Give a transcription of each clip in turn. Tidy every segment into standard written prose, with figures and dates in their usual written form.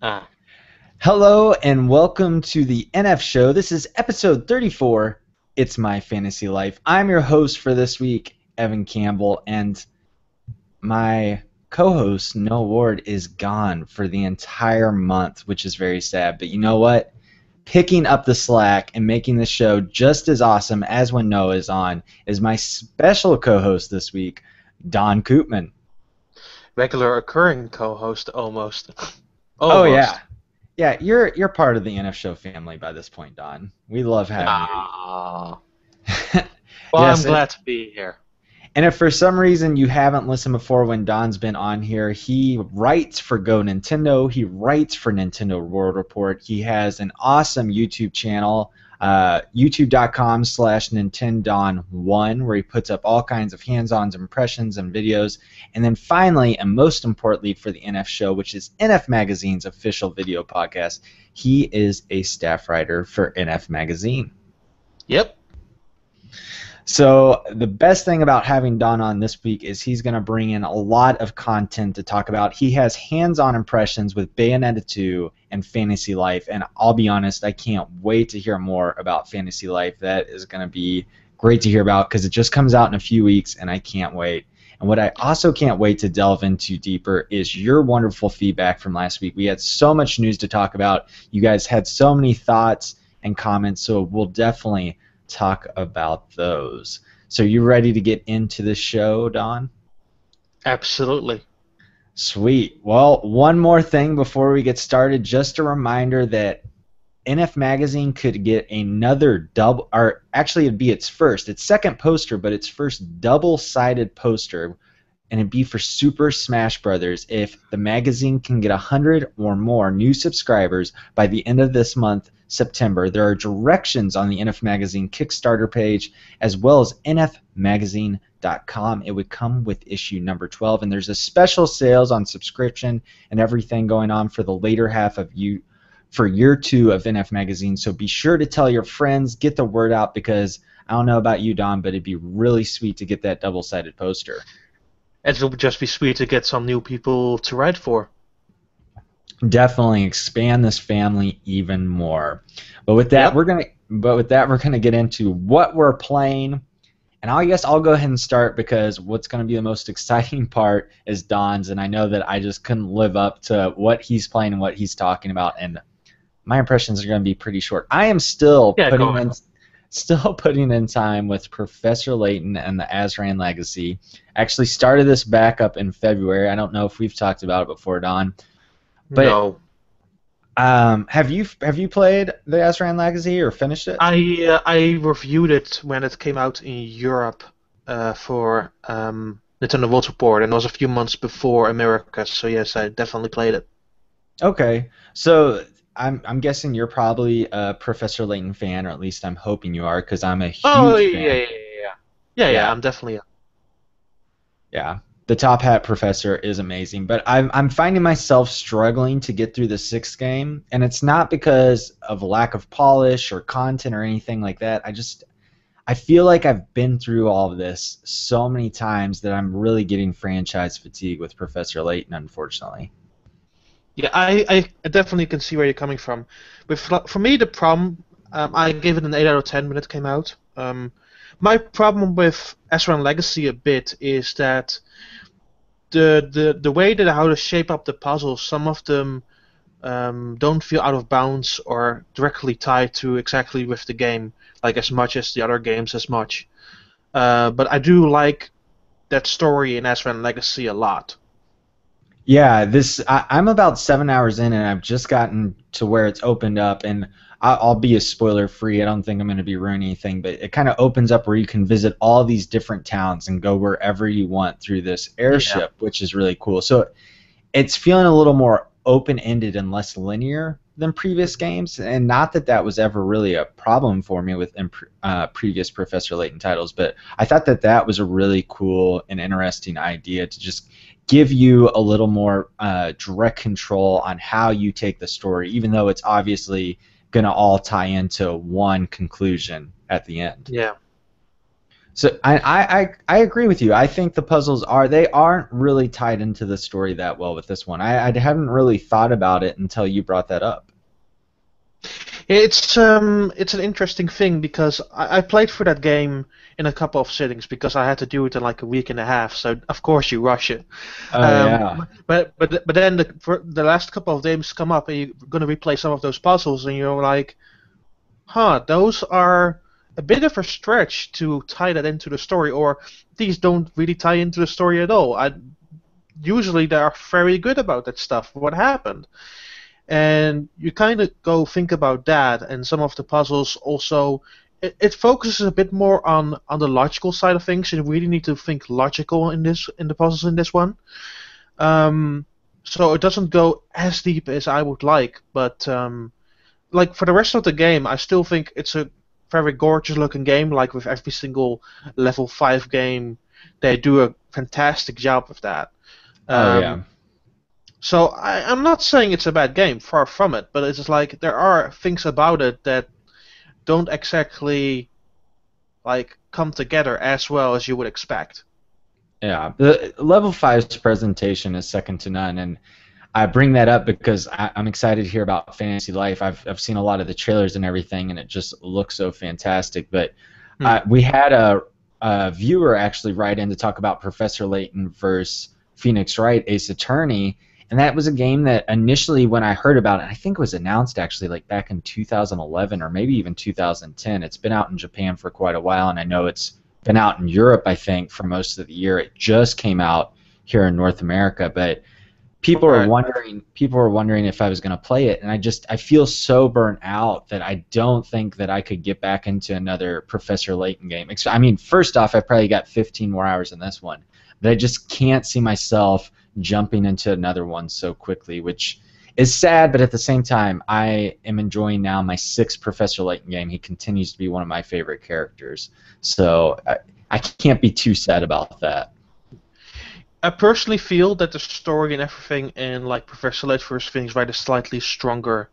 Ah, Hello and welcome to the NF Show. This is episode 34. It's My Fantasy Life. I'm your host for this week, Evan Campbell, and my co-host, Noah Ward, is gone for the entire month, which is very sad. But you know what? Picking up the slack and making the show just as awesome as when Noah is on is my special co-host this week, Don Koopman. regular occurring co-host almost. Oh yeah. Almost. Yeah, you're part of the NF Show family by this point, Don. We love having you. Ah. Well, I'm Yes, and glad to be here. if for some reason you haven't listened before when Don's been on here, he writes for Go Nintendo. He writes for Nintendo World Report. He has an awesome YouTube channel, youtube.com/Nintendon1, where he puts up all kinds of hands-on impressions and videos. And then finally, and most importantly for the NF Show, which is NF Magazine's official video podcast, he is a staff writer for NF Magazine. Yep. So the best thing about having Don on this week is he's going to bring in a lot of content to talk about. He has hands-on impressions with Bayonetta 2 and Fantasy Life, and I'll be honest, I can't wait to hear more about Fantasy Life. That is going to be great to hear about because it just comes out in a few weeks, and I can't wait. And what I also can't wait to delve into deeper is your wonderful feedback from last week. We had so much news to talk about. You guys had so many thoughts and comments, so we'll definitely talk about those. So you ready to get into the show, Don? Absolutely. Sweet. Well, one more thing before we get started. Just a reminder that NF Magazine could get another double, or actually it'd be its second poster, but its first double-sided poster, and it'd be for Super Smash Brothers if the magazine can get 100 or more new subscribers by the end of this month, September. There are directions on the NF Magazine Kickstarter page as well as nfmagazine.com. It would come with issue number 12, and there's a special sales on subscription and everything going on for the later half of for year 2 of NF Magazine. So be sure to tell your friends, get the word out, because I don't know about you, Don, but it'd be really sweet to get that double-sided poster. It would just be sweet to get some new people to write for. Definitely expand this family even more. But with that, Yep. we're gonna get into what we're playing. And I guess I'll go ahead and start because what's going to be the most exciting part is Don's, and I know that I just couldn't live up to what he's playing and what he's talking about, and my impressions are going to be pretty short. I am Yeah, go ahead. still putting in time with Professor Layton and the Azran Legacy. I actually started this back up in February. I don't know if we've talked about it before, Don, but No. have you played the Azran Legacy or finished it? I reviewed it when it came out in Europe for Nintendo World Report, and it was a few months before America, so yes, I definitely played it. Okay, so I'm guessing you're probably a Professor Layton fan, or at least I'm hoping you are, because I'm a Oh, huge yeah, fan. yeah, yeah. Yeah, Yeah, I'm definitely. yeah. The Top Hat Professor is amazing, but I'm finding myself struggling to get through the sixth game, and it's not because of lack of polish or content or anything like that. I feel like I've been through all of this so many times that I'm really getting franchise fatigue with Professor Layton, unfortunately. Yeah, I definitely can see where you're coming from. For me, the problem, I gave it an 8 out of 10 when it came out. My problem with Azran Legacy a bit is that the way that how to shape up the puzzles, some of them don't feel out of bounds or directly tied to exactly with the game, like as much as the other games as much. But I do like that story in Azran Legacy a lot. Yeah, I'm about 7 hours in, and I've just gotten to where it's opened up, and I'll be a spoiler free. I don't think I'm going to be ruining anything, but it kind of opens up where you can visit all these different towns and go wherever you want through this Yeah. airship, which is really cool. So it's feeling a little more open-ended and less linear than previous games, and not that that was ever really a problem for me with previous Professor Layton titles, but I thought that that was a really cool and interesting idea to just give you a little more direct control on how you take the story, even though it's obviously going to all tie into one conclusion at the end. Yeah. So I agree with you. I think the puzzles aren't really tied into the story that well with this one. I hadn't really thought about it until you brought that up. It's an interesting thing because I played through that game in a couple of sittings because I had to do it in like a week and a half. So of course you rush it. Oh yeah. But then the last couple of games come up and you're gonna replay some of those puzzles and you're like, huh, those are a bit of a stretch to tie that into the story, or these don't really tie into the story at all. Usually they are very good about that stuff. What happened? And you kind of go think about that, and some of the puzzles also. It focuses a bit more on the logical side of things. You really need to think logical in the puzzles in this one. So it doesn't go as deep as I would like, but like for the rest of the game, I still think it's a very gorgeous looking game. Like with every single level 5 game, they do a fantastic job with that. Oh yeah. So I'm not saying it's a bad game, far from it, but it's just like there are things about it that don't exactly like come together as well as you would expect. Yeah. The level 5's presentation is second to none, and I bring that up because I'm excited to hear about Fantasy Life. I've seen a lot of the trailers and everything, and it just looks so fantastic. But we had a viewer actually write in to talk about Professor Layton versus Phoenix Wright, Ace Attorney, and that was a game that initially when I heard about it, I think it was announced actually like back in 2011 or maybe even 2010. It's been out in Japan for quite a while, and I know it's been out in Europe, I think, for most of the year. It just came out here in North America, but people were wondering if I was going to play it, and I feel so burnt out that I don't think that I could get back into another Professor Layton game. I mean, first off, I probably got 15 more hours in this one, but I just can't see myself jumping into another one so quickly, which is sad, but at the same time, I am enjoying now my 6th Professor Layton game. He continues to be one of my favorite characters, so I can't be too sad about that. I personally feel that the story and everything in like Professor Layton vs. Phoenix Wright is slightly stronger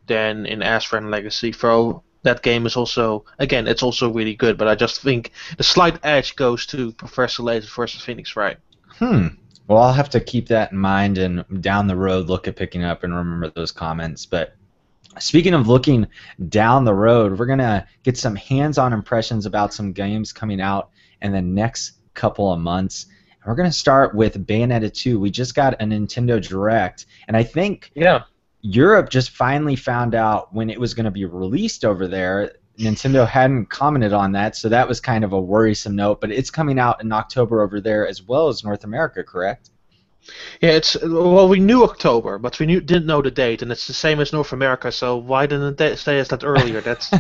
than in Azran Legacy. Though that game is also, again, it's also really good, but I just think the slight edge goes to Professor Layton vs. Phoenix Wright. Well, I'll have to keep that in mind and down the road look at picking up and remember those comments. But speaking of looking down the road, we're going to get some hands-on impressions about some games coming out in the next couple of months. And we're going to start with Bayonetta 2. We just got a Nintendo Direct, and I think Europe just finally found out when it was going to be released over there. Nintendo hadn't commented on that, so that was kind of a worrisome note, but it's coming out in October over there as well as North America, correct? Yeah, we knew October, but we didn't know the date, and it's the same as North America, so why didn't they say us that earlier? That's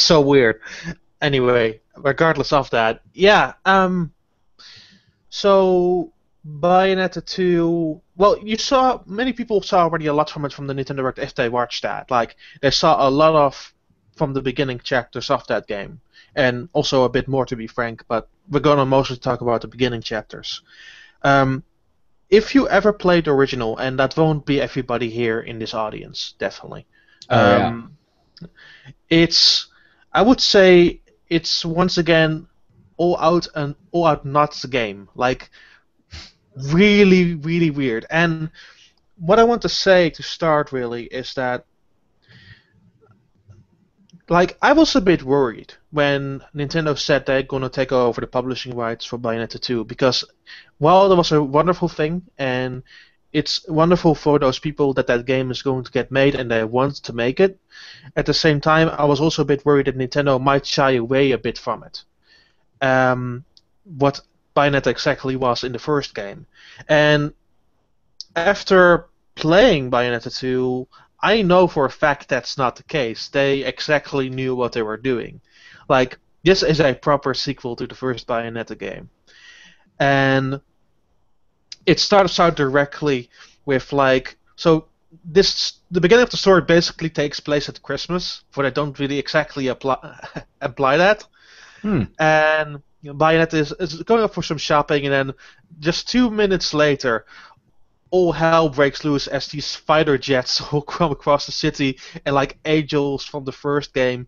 so weird. Anyway, regardless of that, so Bayonetta 2, well, many people saw already a lot from it from the Nintendo Direct if they watched that. Like, they saw a lot of from the beginning chapters of that game, and also a bit more to be frank, but we're going to mostly talk about the beginning chapters. If you ever played the original, and that won't be everybody here in this audience, definitely. I would say it's once again all out nuts game, like really, really weird. And what I want to say to start really is that, like, I was a bit worried when Nintendo said they're going to take over the publishing rights for Bayonetta 2, because while it was a wonderful thing, and it's wonderful for those people that game is going to get made and they want to make it, at the same time, I was also a bit worried that Nintendo might shy away a bit from it. What Bayonetta exactly was in the first game. And after playing Bayonetta 2, I know for a fact that's not the case. They exactly knew what they were doing. Like, this is a proper sequel to the first Bayonetta game. And it starts out directly with, like, so the beginning of the story basically takes place at Christmas, but I don't really exactly apply that. And Bayonetta is going up for some shopping, and then just 2 minutes later, all hell breaks loose as these fighter jets all come across the city, and like angels from the first game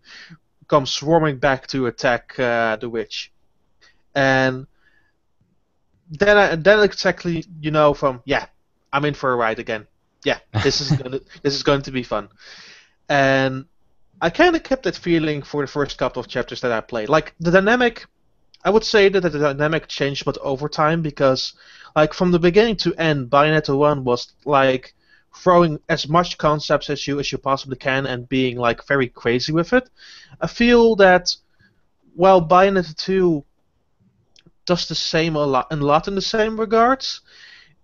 come swarming back to attack the witch, and then exactly from yeah, I'm in for a ride again. Yeah, this is going to be fun, and I kind of kept that feeling for the first couple of chapters that I played. Like the dynamic, I would say that the dynamic changed, but over time because like from the beginning to end, Bayonetta 1 was like throwing as much concepts as you possibly can and being like very crazy with it. I feel that while Bayonetta 2 does the same a lot in the same regards,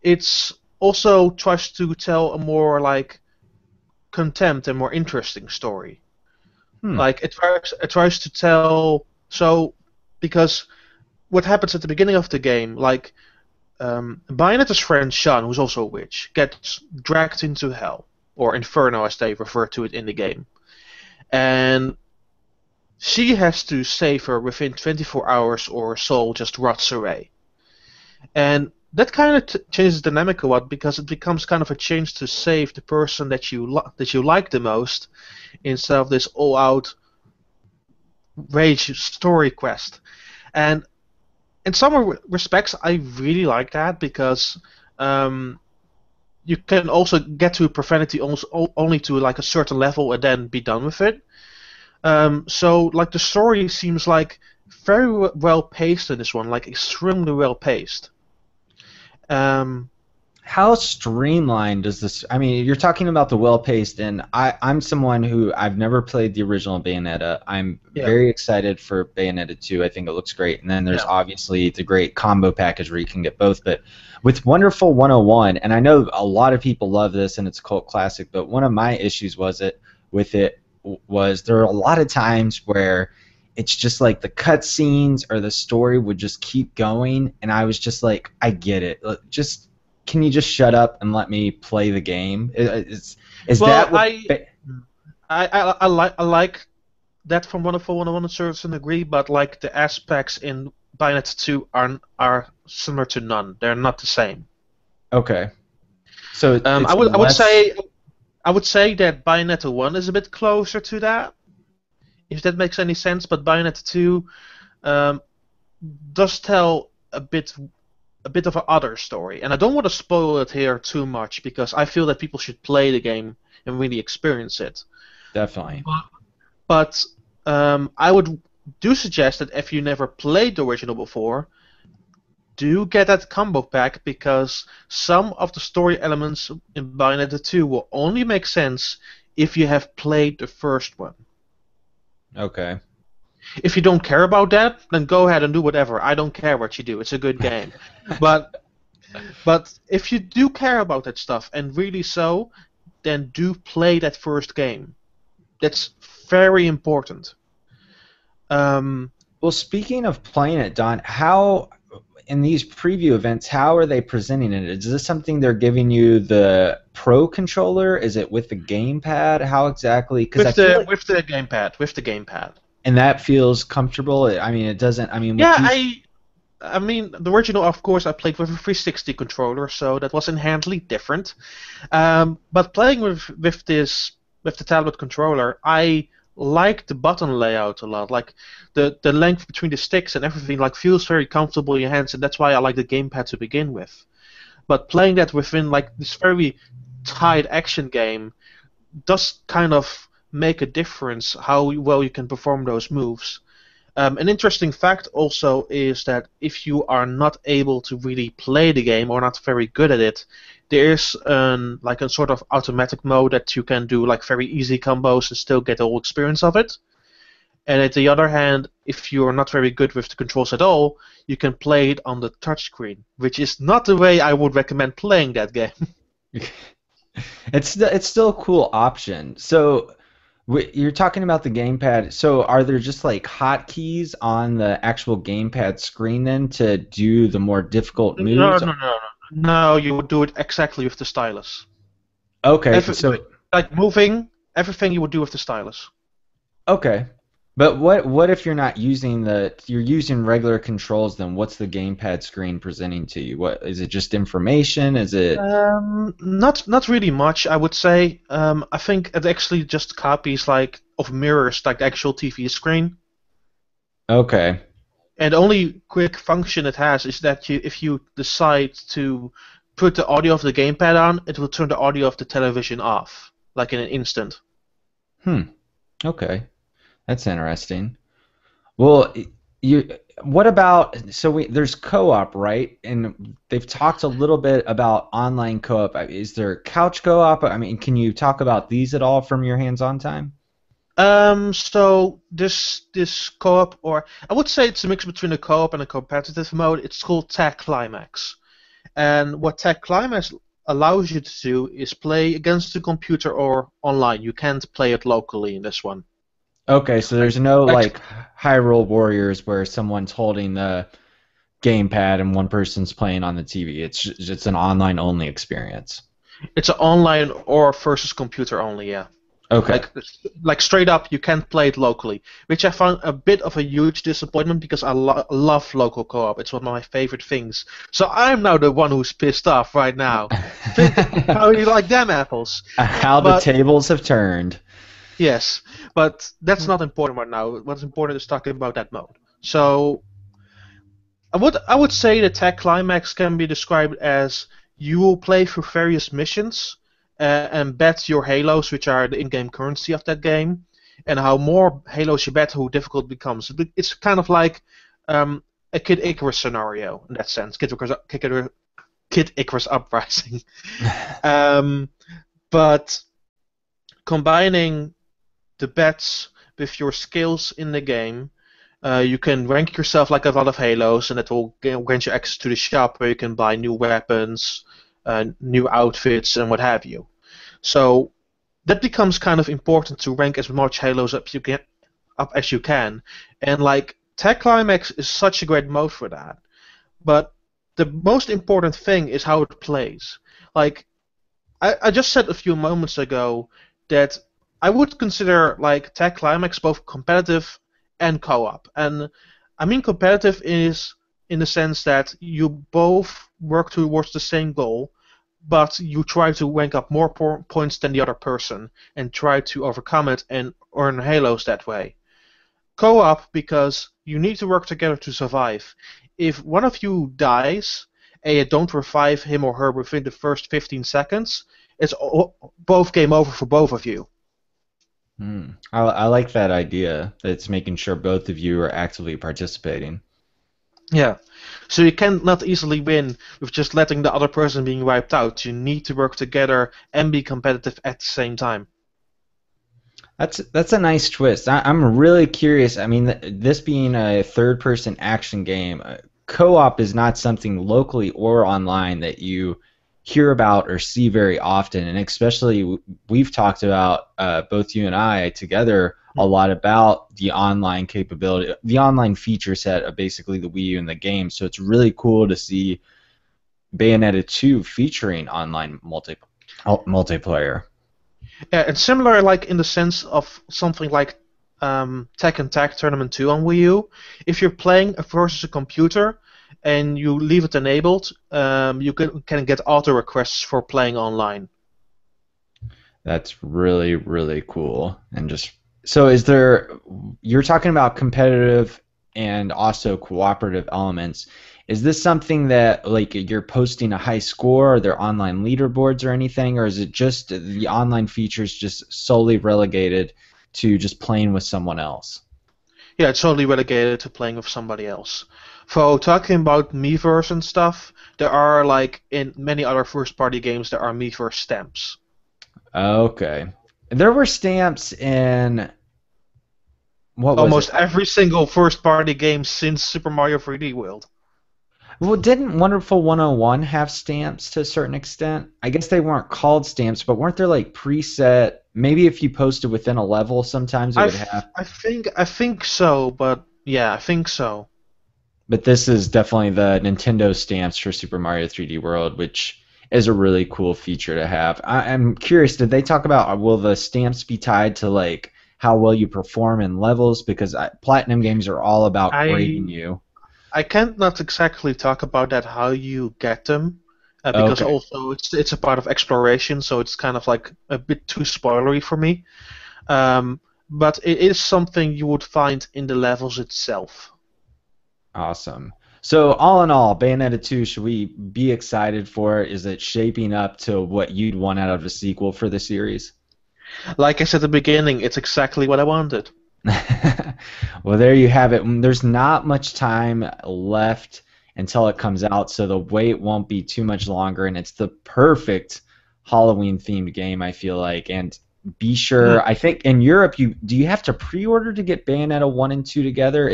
it's also tries to tell a more like contempt and more interesting story. Like it tries to tell so because what happens at the beginning of the game, like Bayonetta's friend Sean, who's also a witch, gets dragged into hell or Inferno as they refer to it in the game, and she has to save her within 24 hours or her soul just rots away. And that kind of changes the dynamic a lot because it becomes kind of a change to save the person that you like the most instead of this all-out rage story quest. And in some respects, I really like that because you can also get to profanity only to like a certain level and then be done with it. So like the story seems like very well paced in this one, like extremely well paced. How streamlined does this? I mean, you're talking about the well-paced, and I'm someone who I've never played the original Bayonetta. I'm very excited for Bayonetta 2. I think it looks great. And then there's obviously the great combo package where you can get both. But with Wonderful 101, and I know a lot of people love this and it's a cult classic, but one of my issues was there are a lot of times where it's just like the cutscenes or the story would just keep going, and I was just like, I get it. Can you just shut up and let me play the game? Is that what? I like that from Wonderful 101 to a certain degree, but like the aspects in Bayonetta 2 are similar to none. They're not the same. Okay. So I would say that Bayonetta 1 is a bit closer to that, if that makes any sense. But Bayonetta 2 does tell a bit of an other story, and I don't want to spoil it here too much because I feel that people should play the game and really experience it. Definitely. But I would suggest that if you never played the original before, do get that combo pack because some of the story elements in Bayonetta 2 will only make sense if you have played the first one. Okay. If you don't care about that, then go ahead and do whatever. I don't care what you do. It's a good game. but if you do care about that stuff, and really so, then do play that first game. That's very important. Well, speaking of playing it, Daan, how in these preview events, how are they presenting it? Is this something they're giving you the Pro controller? Is it with the gamepad? How exactly? With the gamepad. And that feels comfortable. I mean, it doesn't. I mean, I mean, the original, of course, I played with a 360 controller, so that was inherently different. But playing with the tablet controller, I like the button layout a lot. Like the length between the sticks and everything, like feels very comfortable in your hands, and that's why I like the gamepad to begin with. But playing that within like this very tight action game does kind of make a difference how well you can perform those moves. An interesting fact also is that if you are not able to really play the game or not very good at it, there is like a sort of automatic mode that you can do like very easy combos and still get the whole experience of it. And at the other hand, if you're not very good with the controls at all, you can play it on the touchscreen, which is not the way I would recommend playing that game. It's still a cool option. So you're talking about the gamepad. So are there just like hotkeys on the actual gamepad screen then to do the more difficult moves? No, you would do it exactly with the stylus. Okay, so like moving, everything you would do with the stylus. Okay. But what if you're not using you're using regular controls, then what's the gamepad screen presenting to you? What is it, just information? Is it not really much, I would say. I think it actually just copies like of mirrors like the actual TV screen. Okay. And the only quick function it has is that if you decide to put the audio of the gamepad on, it will turn the audio of the television off, like in an instant. Hmm. Okay. That's interesting. Well, you. What about there's co-op, right? And they've talked a little bit about online co-op. Is there couch co-op? I mean, can you talk about these at all from your hands-on time? So this co-op, or I would say it's a mix between a co-op and a competitive mode. It's called Tag Climax, and what Tag Climax allows you to do is play against the computer or online. You can't play it locally in this one. Okay, so Like, there's no like like Hyrule Warriors where someone's holding the gamepad and one person's playing on the TV. It's an online only experience. it's an online or versus computer only, yeah. Okay. Like like straight up, you can't play it locally, which I found a bit of a huge disappointment because I love local co-op. It's one of my favorite things. So I'm now the one who's pissed off right now. Think how you like them apples. How the But tables have turned. yes, but that's not important right now. What's important is talking about that mode. So I would say the tech climax can be described as you will play through various missions and bet your halos, which are the in-game currency of that game, and how more halos you bet, how difficult it becomes. It's kind of like a Kid Icarus scenario in that sense. Kid Icarus Uprising. um, but combining the bets with your skills in the game, you can rank yourself like a lot of halos, and that will grant you access to the shop where you can buy new weapons, new outfits, and what have you. So that becomes kind of important to rank as much halos up as you can. And like Tech Climax is such a great mode for that. But the most important thing is how it plays. Like I just said a few moments ago that I would consider like Tech Climax both competitive and co-op. And I mean competitive is in the sense that you both work towards the same goal, but you try to rank up more points than the other person and try to overcome it and earn halos that way. Co-op because you need to work together to survive. If one of you dies and you don't revive him or her within the first 15 seconds, it's both game over for both of you. I like that idea. It's making sure both of you are actively participating. Yeah. So you cannot easily win with just letting the other person being wiped out. You need to work together and be competitive at the same time. That's a nice twist. I'm really curious. I mean, this being a third-person action game, co-op is not something locally or online that you hear about or see very often, and especially we've talked about both you and I together a lot about the online capability, the online feature set of basically the Wii U and the game. So it's really cool to see Bayonetta 2 featuring online multiplayer. Yeah, and similar like in the sense of something like Tekken Tag Tournament 2 on Wii U. If you're playing versus a computer and you leave it enabled, you can get auto requests for playing online. That's really, really cool. And just so you're talking about competitive and also cooperative elements. Is this something that like you're posting a high score? Are there online leaderboards or anything, or is it just the online features just solely relegated to just playing with someone else? Yeah, it's totally relegated to playing with somebody else. For talking about Miiverse and stuff, there are like in many other first-party games, there are Miiverse stamps. Okay. There were stamps in what was it? Almost every single first-party game since Super Mario 3D World. Well, didn't Wonderful 101 have stamps to a certain extent? I guess they weren't called stamps, but weren't there like preset? Maybe if you posted within a level, sometimes it would have. I think so, but yeah, I think so. But this is definitely the Nintendo stamps for Super Mario 3D World, which is a really cool feature to have. I'm curious, did they talk about will the stamps be tied to like how well you perform in levels? Because Platinum games are all about grading I you. I can't not exactly talk about that how you get them, because Okay. also it's a part of exploration, so it's kind of like a bit too spoilery for me. Um, but it is something you would find in the levels itself. Awesome. So all in all, Bayonetta 2, should we be excited for it? Is it shaping up to what you'd want out of a sequel for the series? Like I said at the beginning, it's exactly what I wanted. Well, there you have it. There's not much time left until it comes out, so the wait won't be too much longer, and it's the perfect Halloween themed game, I feel like. And be sure, Mm. I think in Europe, you have to pre-order to get Bayonetta 1 and 2 together.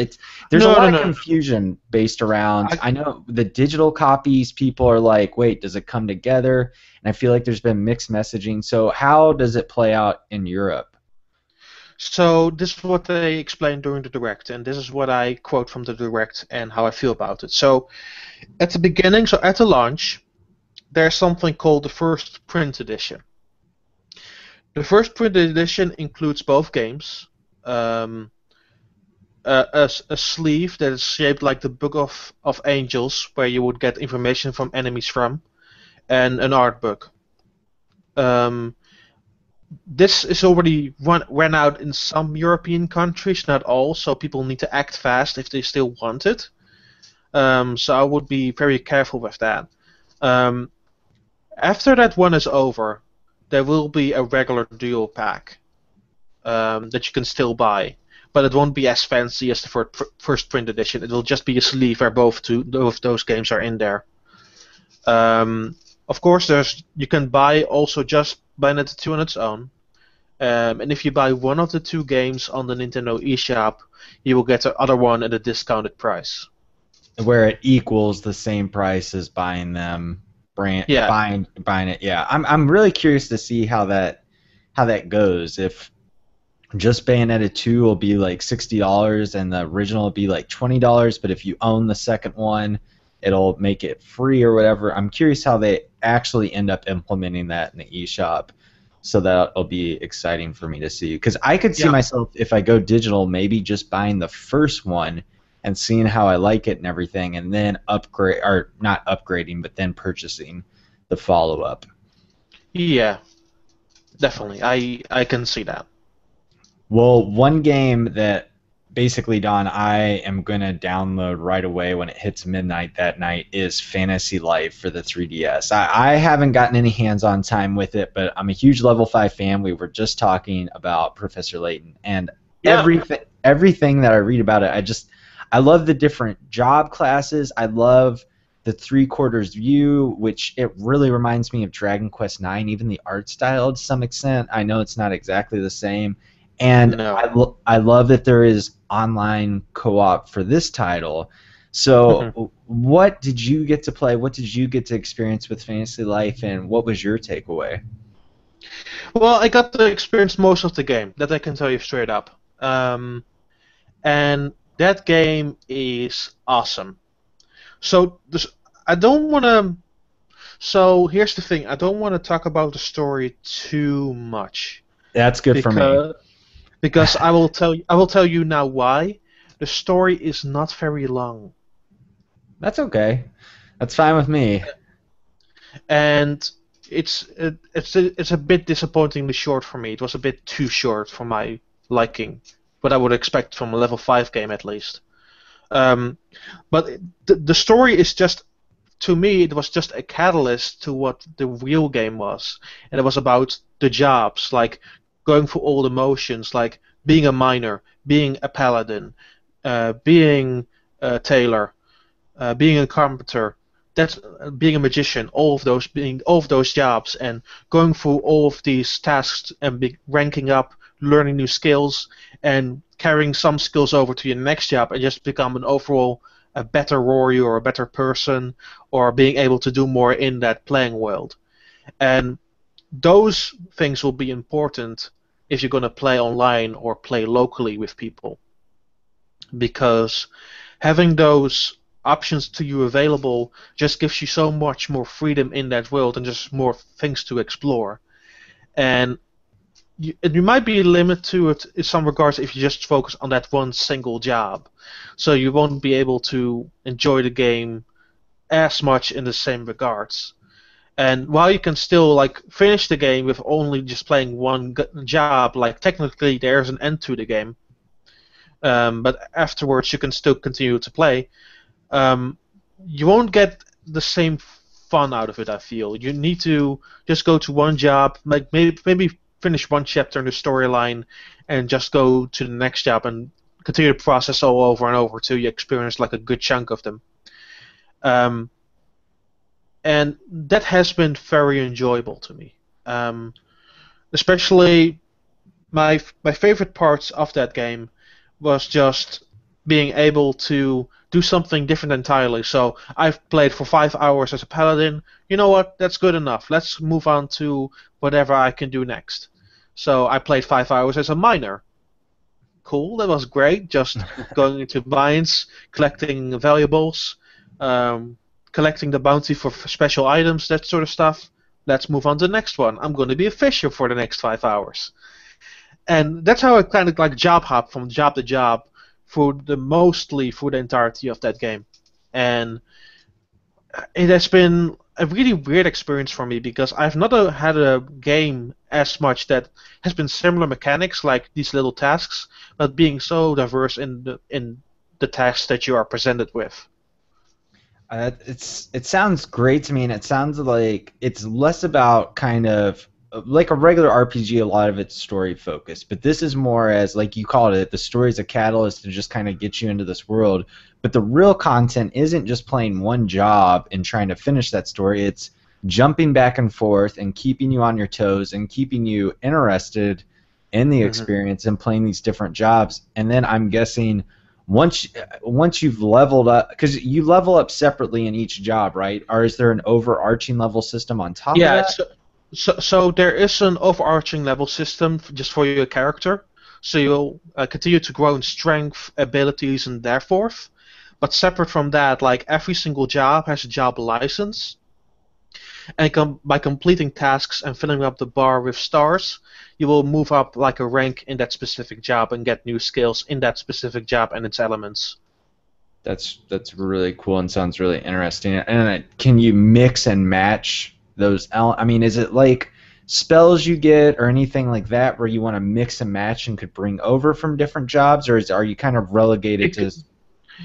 There's a No, lot no, of no. confusion based around. I, I know the digital copies, people are like, wait, does it come together? And I feel like there's been mixed messaging. So how does it play out in Europe? so this is what they explained during the direct, and this is what I quote from the direct and how I feel about it. So at the beginning, so at the launch, there's something called the first print edition. The first print edition includes both games, um, a sleeve that is shaped like the Book of Angels, where you would get information from enemies from, and an art book. Um, this is already ran out in some European countries, not all, so people need to act fast if they still want it. So I would be very careful with that. Um, After that one is over, there will be a regular dual pack that you can still buy, but it won't be as fancy as the first print edition. It will just be a sleeve where both those games are in there. Of course, you can buy also just Bayonetta 2 on its own, and if you buy one of the two games on the Nintendo eShop, you will get the other one at a discounted price. Where it equals the same price as buying them Yeah, buying it. Yeah, I'm really curious to see how that goes. If just Bayonetta 2 will be like $60 and the original will be like $20, but if you own the second one, it'll make it free or whatever. I'm curious how they actually end up implementing that in the eShop. So that'll be exciting for me to see. Because I could see yeah, myself, if I go digital, maybe just buying the first one and seeing how I like it and everything, and then upgrade, or not upgrading, but then purchasing the follow up. yeah, definitely. I can see that. Well, one game that basically, Don, I am going to download right away when it hits midnight that night is Fantasy Life for the 3DS. I haven't gotten any hands on time with it, but I'm a huge Level 5 fan. We were just talking about Professor Layton, and Yeah. everything that I read about it, I love the different job classes. I love the three-quarters view, which it really reminds me of Dragon Quest IX, even the art style to some extent. I know it's not exactly the same. And No. I love that there is online co-op for this title. Mhm. So what did you get to play? What did you get to experience with Fantasy Life, and what was your takeaway? Well, I got to experience most of the game. That I can tell you straight up. And that game is awesome. So I don't want to. So here's the thing. I don't want to talk about the story too much That's good for me. because I will tell you now why. The story is not very long, That's okay. That's fine with me. and it's a bit disappointingly short for me. It was a bit too short for my liking, what I would expect from a level 5 game at least. Um, but the story is just, to me, it was just a catalyst to what the real game was, and it was about the jobs, like going through all the motions, like being a miner, being a paladin, being a tailor, being a carpenter, that's being a magician, all of those jobs, and going through all of these tasks and ranking up, learning new skills, and carrying some skills over to your next job, and just become an overall a better warrior or a better person, or being able to do more in that playing world. And those things will be important if you're going to play online or play locally with people, because having those options to you available just gives you so much more freedom in that world and just more things to explore. And you might be limited to it in some regards if you just focus on that one single job. So you won't be able to enjoy the game as much in the same regards. And while you can still like finish the game with only just playing one job, like technically there's an end to the game, but afterwards you can still continue to play. Um, you won't get the same fun out of it. I feel you need to just go to one job, like maybe finish one chapter in the storyline, and just go to the next job and continue the process all over and over till you experience like a good chunk of them. Um, and that has been very enjoyable to me. Especially my favorite parts of that game was just being able to do something different entirely. So I've played for 5 hours as a paladin. You know what? That's good enough. Let's move on to whatever I can do next. So I played 5 hours as a miner. Cool, that was great. Just going into mines, collecting valuables, collecting the bounty for special items, that sort of stuff. Let's move on to the next one. I'm going to be a fisher for the next 5 hours. And that's how I kind of like job hop from job to job mostly for the entirety of that game. And it has been a really weird experience for me because I've not had a game as much that has been similar mechanics like these little tasks, but being so diverse in the tasks that you are presented with. It sounds great to me, and it sounds like it's less about kind of like a regular RPG. A lot of it's story focused, but this is more as like you called it. The story is a catalyst to just kind of get you into this world. But the real content isn't just playing one job and trying to finish that story. It's jumping back and forth and keeping you on your toes and keeping you interested in the experience and playing these different jobs. And then I'm guessing once you've leveled up, because you level up separately in each job, right? Or is there an overarching level system on top of that? So there is an overarching level system just for your character. So you'll continue to grow in strength, abilities, and that forth. But separate from that, like every single job has a job license. And by completing tasks and filling up the bar with stars, you will move up like a rank in that specific job and get new skills in that specific job and its elements. That's really cool and sounds really interesting. And can you mix and match those? I mean, is it like spells you get or anything like that where you want to mix and match and could bring over from different jobs, or are you kind of relegated to?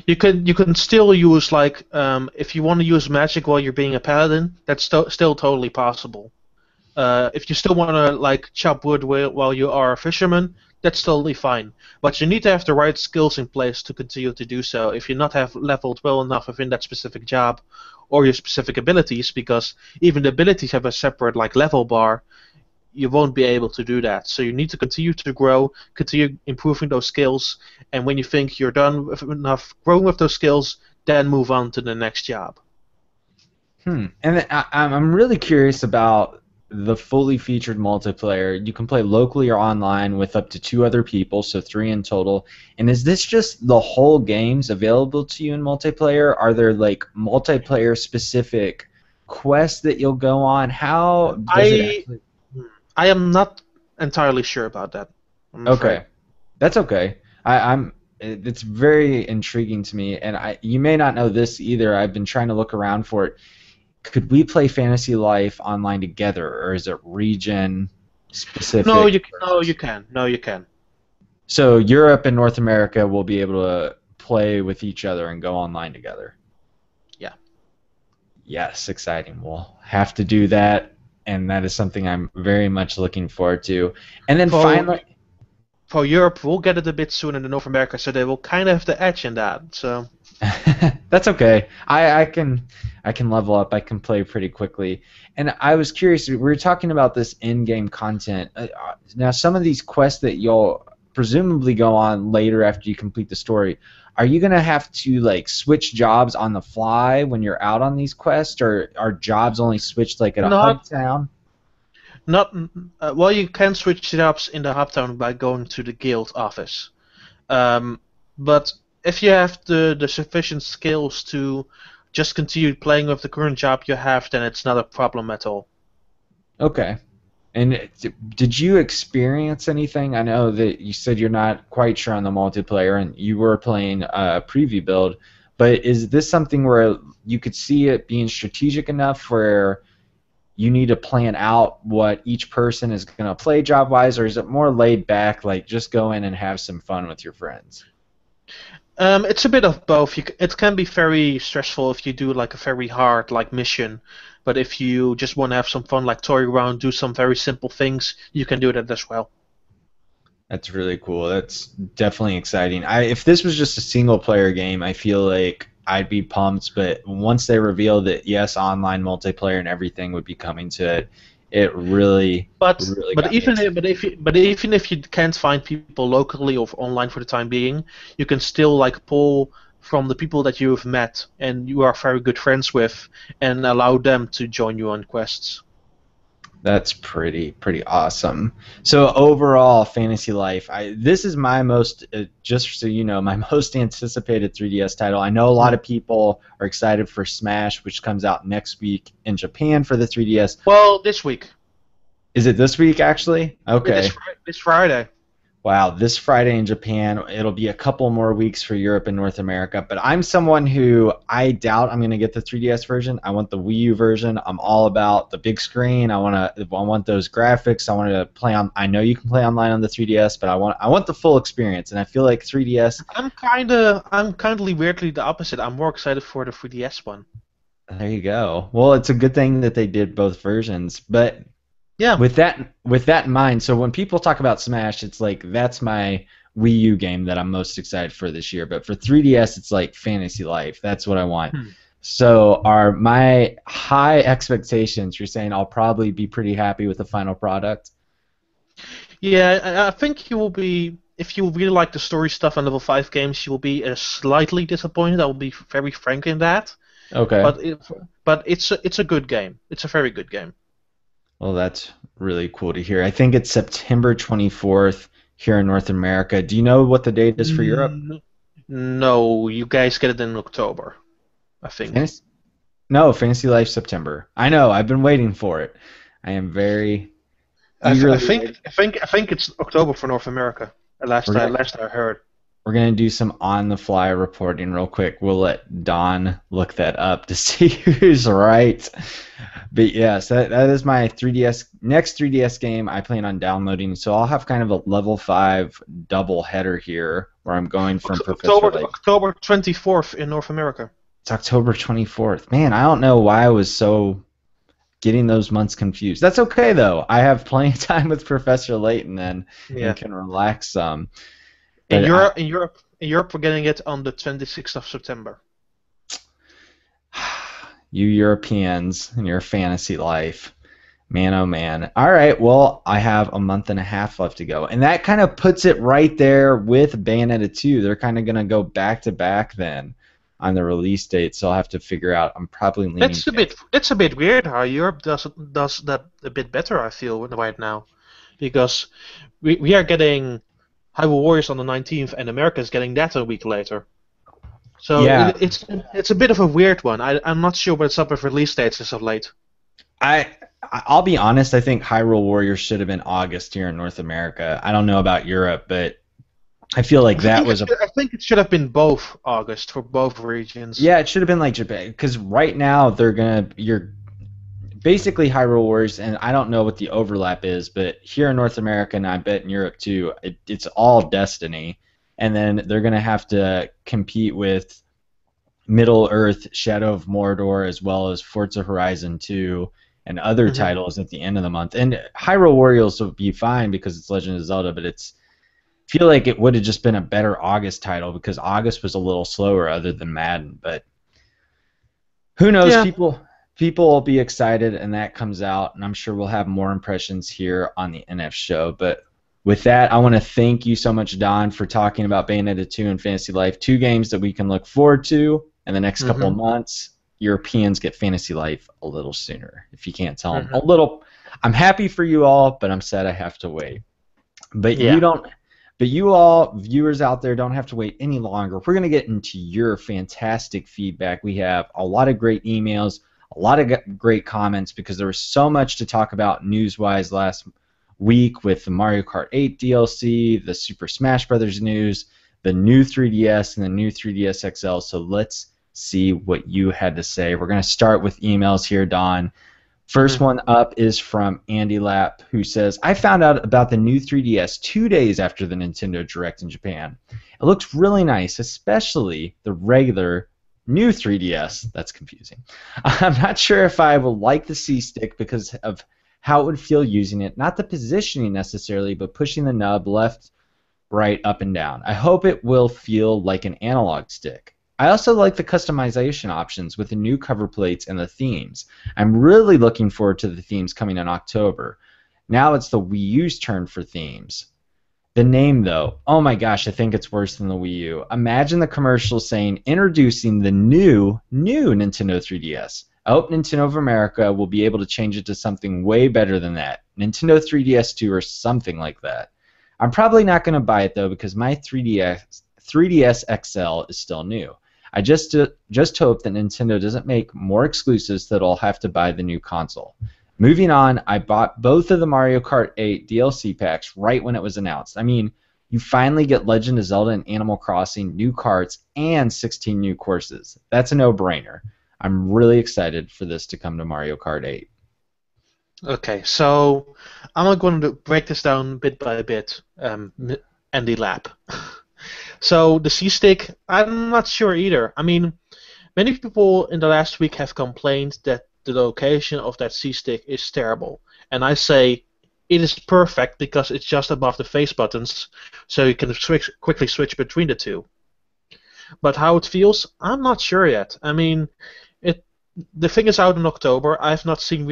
You can still use like if you want to use magic while you're being a paladin, that's still totally possible. If you still want to like chop wood while you are a fisherman, that's totally fine. But you need to have the right skills in place to continue to do so. If you not have leveled well enough within that specific job or your specific abilities, because even the abilities have a separate like level bar, you won't be able to do that. So you need to continue to grow, continue improving those skills, and when you think you're done with enough growing with those skills, then move on to the next job. And I'm really curious about the fully featured multiplayer. You can play locally or online with up to 2 other people, so 3 in total. And is this just the whole games available to you in multiplayer? Are there like multiplayer specific quests that you'll go on? How does it actually... I am not entirely sure about that. Okay, that's okay. It's very intriguing to me, and you may not know this either. I've been trying to look around for it. Could we play Fantasy Life online together, or is it region specific? No, you can. No, you can. So Europe and North America will be able to play with each other and go online together. Yeah. Yes, exciting. We'll have to do that. And that is something I'm very much looking forward to. And then finally, for Europe, we'll get it a bit sooner than North America, so they will kind of have the edge in that. So that's okay. I can level up. I can play pretty quickly. And I was curious. We were talking about this in-game content. Now, some of these quests that you'll presumably go on later after you complete the story. Are you gonna have to like switch jobs on the fly when you're out on these quests, or are jobs only switched like at a hub town? Well, you can switch jobs in the hub town by going to the guild office, but if you have the sufficient skills to just continue playing with the current job you have, then it's not a problem at all. Okay. And did you experience anything? I know that you said you're not quite sure on the multiplayer, and you were playing a preview build, but is this something where you could see it being strategic enough where you need to plan out what each person is going to play job-wise, or is it more laid back, like just go in and have some fun with your friends? It's a bit of both. It can be very stressful if you do like a very hard like mission, but if you just want to have some fun, like toy around, do some very simple things, you can do that as well. That's really cool. That's definitely exciting. If this was just a single player game, I feel like I'd be pumped. But once they revealed that yes, online multiplayer and everything would be coming to it, it really, But really but got me even excited. if, but even if you can't find people locally or online for the time being, you can still like pull from the people that you have met and you are very good friends with, and allow them to join you on quests. That's pretty awesome. So overall, Fantasy Life, this is my most, just so you know, my most anticipated 3DS title. I know a lot Mhm. of people are excited for Smash, which comes out next week in Japan for the 3DS. Well, this week. Is it this week actually? It is Okay. This Friday. Wow, this Friday in Japan. It'll be a couple more weeks for Europe and North America. But I'm someone who I doubt I'm going to get the 3DS version. I want the Wii U version. I'm all about the big screen. I want those graphics. I want to play on. I know you can play online on the 3DS, but I want the full experience. And I feel like 3DS. I'm kindly weirdly the opposite. I'm more excited for the 3DS one. There you go. Well, it's a good thing that they did both versions. But Yeah. with that in mind, so when people talk about Smash, it's like that's my Wii U game that I'm most excited for this year. But for 3DS, it's like Fantasy Life. That's what I want. Hmm. So are my high expectations? You're saying I'll probably be pretty happy with the final product? Yeah, I think you will be. If you really like the story stuff and level 5 games, you will be slightly disappointed. I will be very frank in that. Okay. But it's a good game. It's a very good game. Well, that's really cool to hear. I think it's September 24th here in North America. Do you know what the date is for Europe? Mm, no, you guys get it in October, I think. Fantasy? No, Fantasy Life September. I know. I've been waiting for it. I am very I, th- I eagerly think waiting. I think I think it's October for North America. We're gonna Last I heard. we're gonna do some on the fly reporting real quick. We'll let Don look that up to see who's right. But yes, that is my 3DS next 3DS game I plan on downloading. So I'll have kind of a level 5 double header here where I'm going from Professor Layton. October 24th in North America. It's October 24th. Man, I don't know why I was so getting those months confused. That's okay though. I have plenty of time with Professor Layton and Yeah. can relax some. In But I, Europe, we're getting it on the 26th of September. you Europeans and your fantasy life. Man, oh man. All right, well, I have a month and a half left to go. And that kind of puts it right there with Bayonetta 2. They're kind of going to go back to back then on the release date, so I'll have to figure out. I'm probably leaning That's a bit weird how Europe does that a bit better. I feel right now, because we are getting Hyrule Warriors on the 19th, and America is getting that a week later. So Yeah, it's a bit of a weird one. I'm not sure what's up with release dates as of late. I I'll be honest, I think Hyrule Warriors should have been August here in North America. I don't know about Europe, but I feel like that was a I think it should have been both August for both regions. yeah, it should have been like Japan because right now you're basically Hyrule Wars, and I don't know what the overlap is, but here in North America, and I bet in Europe too, it's all Destiny, and then they're gonna have to compete with Middle Earth, Shadow of Mordor, as well as Forza Horizon 2 and other Hmm. titles at the end of the month. And Hyrule Warriors will be fine because it's Legend of Zelda, but it's feel like it would have just been a better August title because August was a little slower other than Madden, but who knows? Yeah. People will be excited, and that comes out, and I'm sure we'll have more impressions here on the NF show. But with that, I want to thank you so much, Don, for talking about Bayonetta 2 and Fantasy Life, two games that we can look forward to in the next couple of Hmm. months. Europeans get Fantasy Life a little sooner, if you can't tell them. A Hmm. little. I'm happy for you all, but I'm sad I have to wait. But you Yeah. don't. But you all, viewers out there, don't have to wait any longer. We're going to get into your fantastic feedback. We have a lot of great emails, a lot of great comments because there was so much to talk about news-wise last week with the Mario Kart 8 DLC, the Super Smash Bros. News, the new 3DS, and the new 3DS XL. So let's see what you had to say. We're going to start with emails here, Don. First one up is from Andy Lapp, who says, I found out about the new 3DS 2 days after the Nintendo Direct in Japan. It looks really nice, especially the regular new 3DS. That's confusing. I'm not sure if I will like the C-Stick because of how it would feel using it. Not the positioning necessarily, but pushing the nub left, right, up, and down. I hope it will feel like an analog stick. I also like the customization options with the new cover plates and the themes. I'm really looking forward to the themes coming in October. Now it's the Wii U's turn for themes. The name, though, oh my gosh, I think it's worse than the Wii U. Imagine the commercial saying, introducing the new Nintendo 3DS. I hope Nintendo of America will be able to change it to something way better than that. Nintendo 3DS 2 or something like that. I'm probably not going to buy it, though, because my 3DS XL is still new. I just hope that Nintendo doesn't make more exclusives that I'll have to buy the new console. Moving on, I bought both of the Mario Kart 8 DLC packs right when it was announced. I mean, you finally get Legend of Zelda and Animal Crossing, new carts, and 16 new courses. That's a no-brainer. I'm really excited for this to come to Mario Kart 8. Okay, so I'm going to break this down bit by bit, Andy Lapp. So the C-Stick, I'm not sure either. I mean, many people in the last week have complained that the location of that C-Stick is terrible. And I say it is perfect because it's just above the face buttons, so you can quickly switch between the two. But how it feels, I'm not sure yet. I mean, the thing is out in October. I've not seen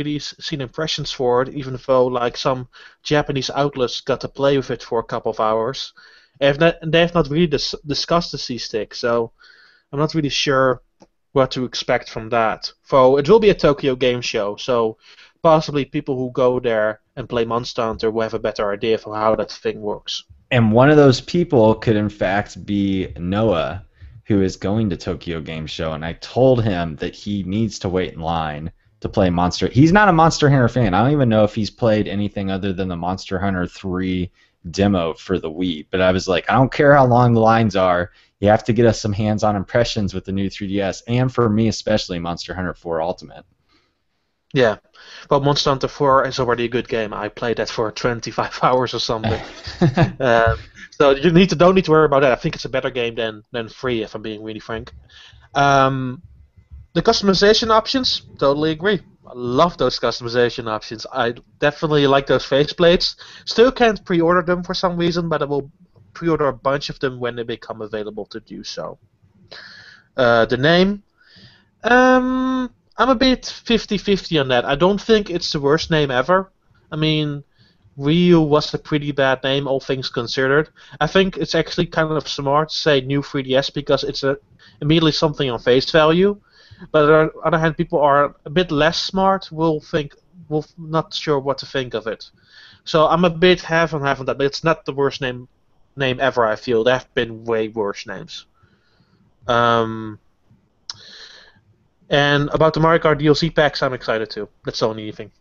impressions for it, even though like some Japanese outlets got to play with it for a couple of hours. They have not really discussed the C-Stick, so I'm not really sure what to expect from that. So it will be a Tokyo Game Show, so possibly people who go there and play Monster Hunter will have a better idea for how that thing works. And one of those people could in fact be Noah, who is going to Tokyo Game Show, and I told him that he needs to wait in line to play Monster. He's not a Monster Hunter fan. I don't even know if he's played anything other than the Monster Hunter 3 demo for the Wii. But I was like, I don't care how long the lines are. You have to get us some hands-on impressions with the new 3DS, and for me especially, Monster Hunter 4 Ultimate. Yeah, well, Monster Hunter 4 is already a good game. I played that for 25 hours or something. So you don't need to worry about that. I think it's a better game than 3, if I'm being really frank. The customization options, totally agree. I love those customization options. I definitely like those faceplates. Still can't pre-order them for some reason, but I will pre-order a bunch of them when they become available to do so. The name, I'm a bit 50-50 on that. I don't think it's the worst name ever. I mean, Ryu was a pretty bad name, all things considered. I think it's actually kind of smart to say new 3DS because it's immediately something on face value. But on the other hand, people are a bit less smart. Will not sure what to think of it. So I'm a bit half on that, but it's not the worst name ever. I feel there have been way worse names. And about the Mario Kart DLC packs, I'm excited too. That's the only thing.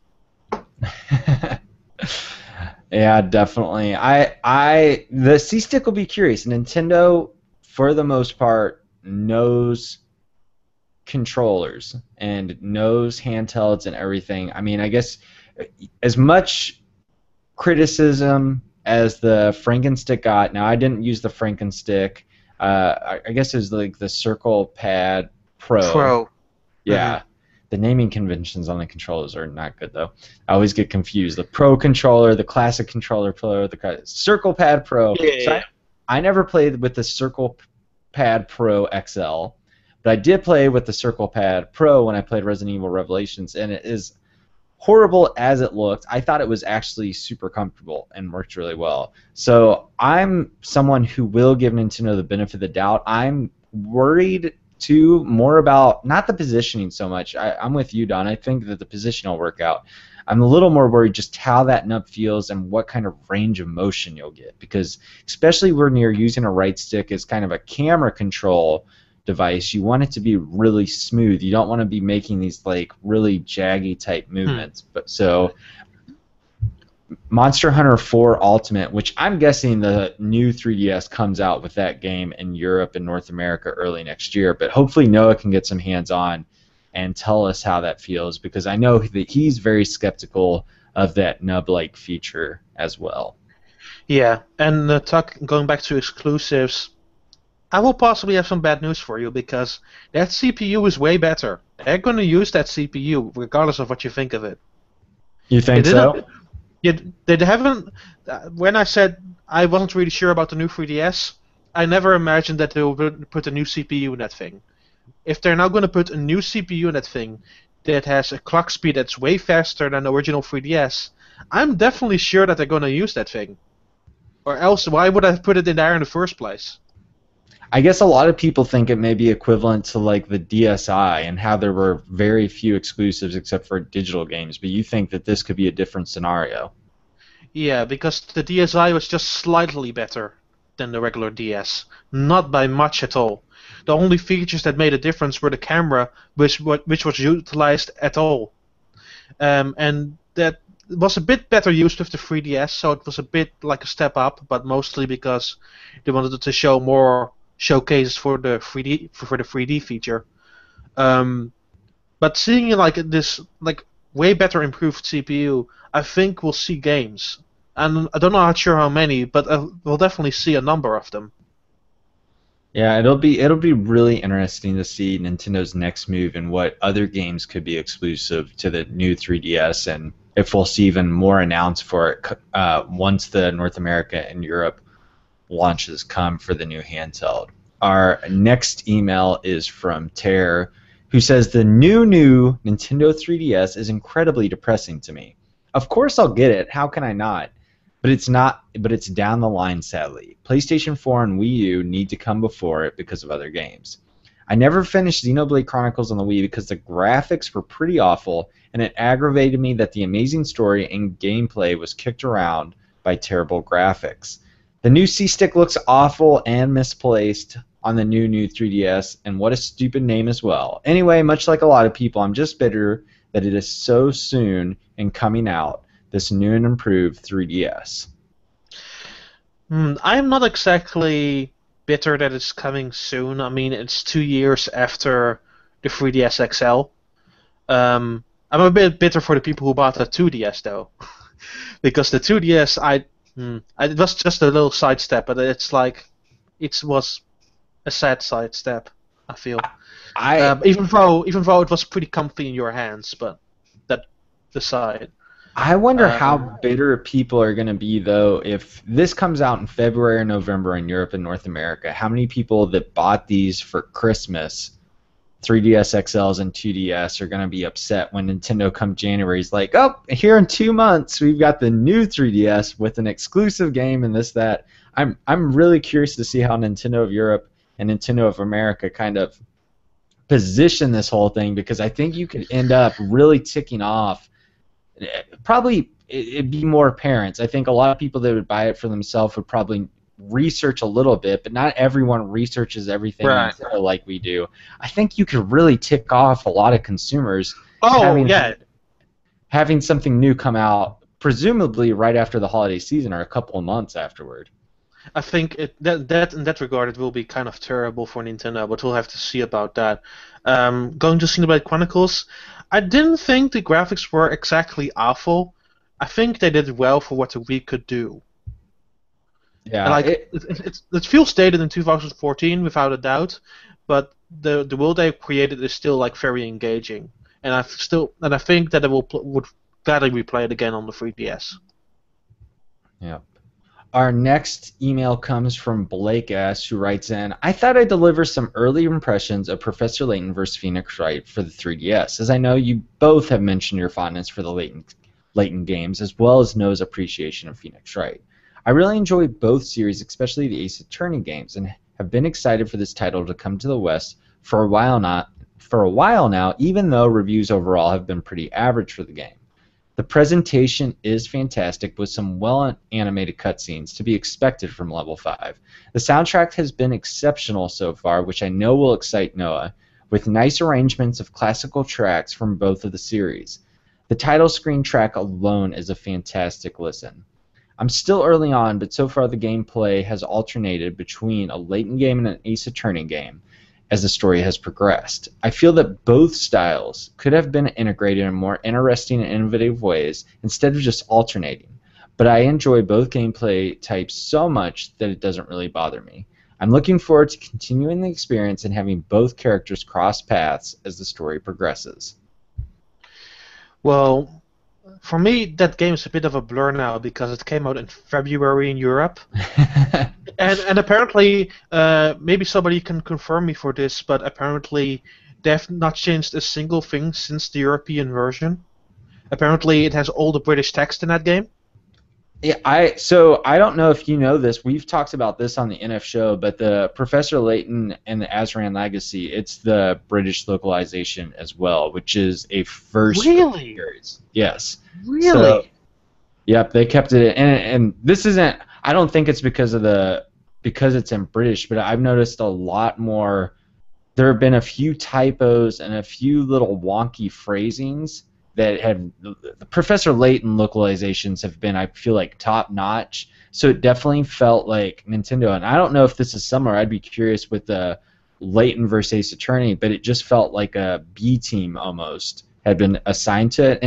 Yeah, definitely. The C-Stick will be curious. Nintendo, for the most part, knows controllers and knows handhelds and everything. I mean, I guess as much criticism as the Frankenstick got. Now, I didn't use the Frankenstick. I guess it was like the Circle Pad Pro. Yeah. Mm-hmm. The naming conventions on the controllers are not good, though. I always get confused. The Pro controller, the Classic controller Pro, the Circle Pad Pro. Yeah. So I never played with the Circle Pad Pro XL, but I did play with the Circle Pad Pro when I played Resident Evil Revelations, and it is horrible as it looked. I thought it was actually super comfortable and worked really well. So I'm someone who will give Nintendo the benefit of the doubt. I'm worried too more about not the positioning so much. I'm with you, Daan. I think that the position will work out. I'm a little more worried just how that nub feels and what kind of range of motion you'll get, because especially when you're using a right stick as kind of a camera control device, you want it to be really smooth. You don't want to be making these like really jaggy type movements. But so Monster Hunter 4 Ultimate, which I'm guessing the new 3DS comes out with that game in Europe and North America early next year, but hopefully Noah can get some hands-on and tell us how that feels, because I know that he's very skeptical of that nub-like feature as well. Yeah, and going back to exclusives, I will possibly have some bad news for you because that CPU is way better. They're going to use that CPU regardless of what you think of it. You They think didn't. so? They haven't. When I said I wasn't really sure about the new 3DS, I never imagined that they would put a new CPU in that thing. If they're now going to put a new CPU in that thing that has a clock speed that's way faster than the original 3DS, I'm definitely sure that they're going to use that thing. Or else, why would I put it in there in the first place? I guess a lot of people think it may be equivalent to like the DSi and how there were very few exclusives except for digital games, but you think that this could be a different scenario. Yeah, because the DSi was just slightly better than the regular DS. Not by much at all. The only features that made a difference were the camera, which was utilized at all. And that was a bit better used with the 3DS, so it was a bit like a step up, but mostly because they wanted to show more showcases for the 3D feature. Um, but seeing like this like way better improved CPU, I think we'll see games. And I don't know how sure how many, but we'll definitely see a number of them. Yeah, it'll be really interesting to see Nintendo's next move and what other games could be exclusive to the new 3DS, and if we'll see even more announced for it once the North America and Europe launches come for the new handheld. Our next email is from Ter, who says the new Nintendo 3DS is incredibly depressing to me. Of course I'll get it. How can I not? But it's not. But it's down the line, sadly. PlayStation 4 and Wii U need to come before it because of other games. I never finished Xenoblade Chronicles on the Wii because the graphics were pretty awful, and it aggravated me that the amazing story and gameplay was kicked around by terrible graphics. The new C-Stick looks awful and misplaced on the new 3DS, and what a stupid name as well. Anyway, much like a lot of people, I'm just bitter that it is so soon in coming out, this new and improved 3DS. I'm not exactly bitter that it's coming soon. I mean, it's 2 years after the 3DS XL. I'm a bit bitter for the people who bought the 2DS though, because the 2DS, it was just a little sidestep, but it's like it was a sad sidestep. I feel, I even though it was pretty comfy in your hands, but that aside. I wonder how Um, bitter people are going to be, though, if this comes out in February or November in Europe and North America. How many people that bought these for Christmas, 3DS XLs and 2DS, are going to be upset when Nintendo come January is like, oh, here in 2 months we've got the new 3DS with an exclusive game and this, that. I'm really curious to see how Nintendo of Europe and Nintendo of America kind of position this whole thing, because I think you could end up really ticking off. Probably it'd be more parents. I think a lot of people that would buy it for themselves would probably research a little bit, but not everyone researches everything right. like we do. I think you could really tick off a lot of consumers Oh having yeah, having something new come out, presumably right after the holiday season or a couple of months afterward. I think that in that regard it will be kind of terrible for Nintendo, but we'll have to see about that. Going to Xenoblade Chronicles, I didn't think the graphics were exactly awful. I think they did well for what the Wii could do. And Yeah, like it feels dated in 2014 without a doubt, but the world they created is still like very engaging. And I think that would gladly replay it again on the 3DS. yeah. Our next email comes from Blake S., who writes in, I thought I'd deliver some early impressions of Professor Layton vs. Phoenix Wright for the 3DS, as I know you both have mentioned your fondness for the Layton games, as well as Noah's appreciation of Phoenix Wright. I really enjoy both series, especially the Ace Attorney games, and have been excited for this title to come to the West for a while now, even though reviews overall have been pretty average for the game. The presentation is fantastic with some well-animated cutscenes to be expected from Level 5. The soundtrack has been exceptional so far, which I know will excite Noah, with nice arrangements of classical tracks from both of the series. The title screen track alone is a fantastic listen. I'm still early on, but so far the gameplay has alternated between a Layton game and an Ace Attorney game, as the story has progressed. I feel that both styles could have been integrated in more interesting and innovative ways instead of just alternating, but I enjoy both gameplay types so much that it doesn't really bother me. I'm looking forward to continuing the experience and having both characters cross paths as the story progresses. Well, for me, that game is a bit of a blur now because it came out in February in Europe. And apparently, maybe somebody can confirm me for this, but apparently they've not changed a single thing since the European version. Apparently, it has all the British text in that game. Yeah, so I don't know if you know this. We've talked about this on the NF show, but the Professor Layton and the Azran Legacy, it's the British localization as well, which is a first. Really? Series. Yes. Really? So, yep, they kept it, and this isn't. I don't think it's because it's in British, but I've noticed a lot more. There have been a few typos and a few little wonky phrasings that have the Professor Layton localizations have been, I feel like, top notch. So it definitely felt like Nintendo, and I don't know if this is similar. I'd be curious with the Layton versus Ace Attorney, but it just felt like a B team almost had been assigned to it,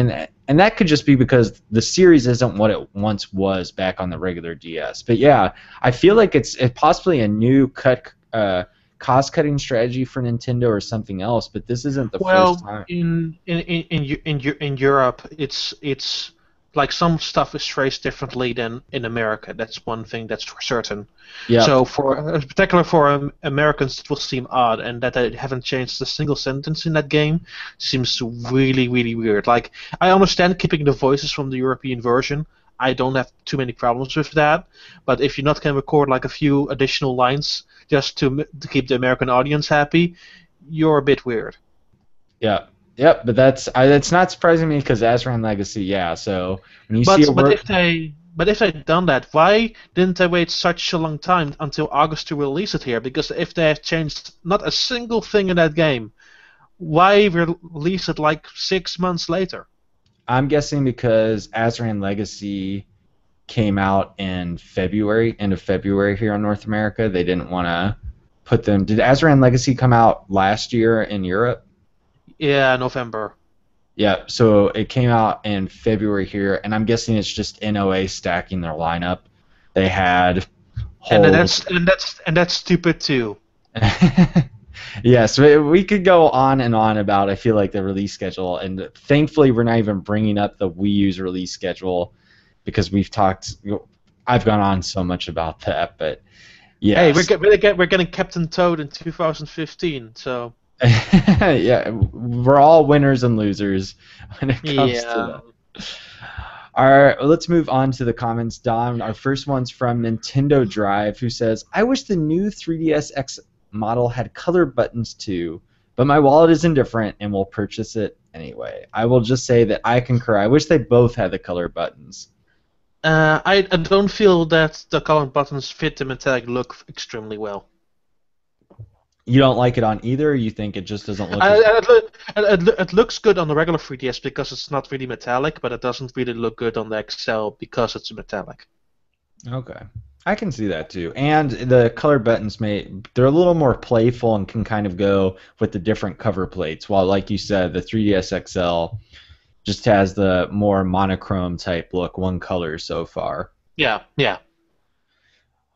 and that could just be because the series isn't what it once was back on the regular DS. But yeah, I feel like it's possibly a new cost-cutting strategy for Nintendo or something else, but this isn't the first time. In Europe, it's like some stuff is phrased differently than in America. That's one thing that's for certain. Yeah. So in particular for Americans, it will seem odd, and that they haven't changed a single sentence in that game seems really, really weird. Like, I understand keeping the voices from the European version. I don't have too many problems with that. But if you not can record like a few additional lines just to keep the American audience happy, you're a bit weird. Yeah. Yep, but that's not surprising me because Azran Legacy, yeah. So when you see a word, but if they'd done that, why didn't they wait such a long time until August to release it here? Because if they have changed not a single thing in that game, why release it like 6 months later? I'm guessing because Azran Legacy came out in February, end of February here in North America. They didn't want to put them. Did Azran Legacy come out last year in Europe? Yeah, November. Yeah, so it came out in February here, and I'm guessing it's just NOA stacking their lineup. They had and that's stupid too. Yeah, so we could go on and on about, I feel like, the release schedule, and thankfully we're not even bringing up the Wii U's release schedule because I've gone on so much about that, but yeah. Hey, we're getting Captain Toad in 2015, so. Yeah, we're all winners and losers when it comes to that. All right, well, let's move on to the comments. Daan, our first one's from Nintendo Drive, who says, I wish the new 3DS X model had color buttons too, but my wallet is indifferent and will purchase it anyway. I will just say that I concur. I wish they both had the color buttons. I don't feel that the color buttons fit the metallic look extremely well. You don't like it on either, or you think it just doesn't look it looks good on the regular 3DS because it's not really metallic, but it doesn't really look good on the XL because it's metallic. Okay. I can see that too. And the color buttons they're a little more playful and can kind of go with the different cover plates, while, like you said, the 3DS XL just has the more monochrome type look, one color so far. Yeah.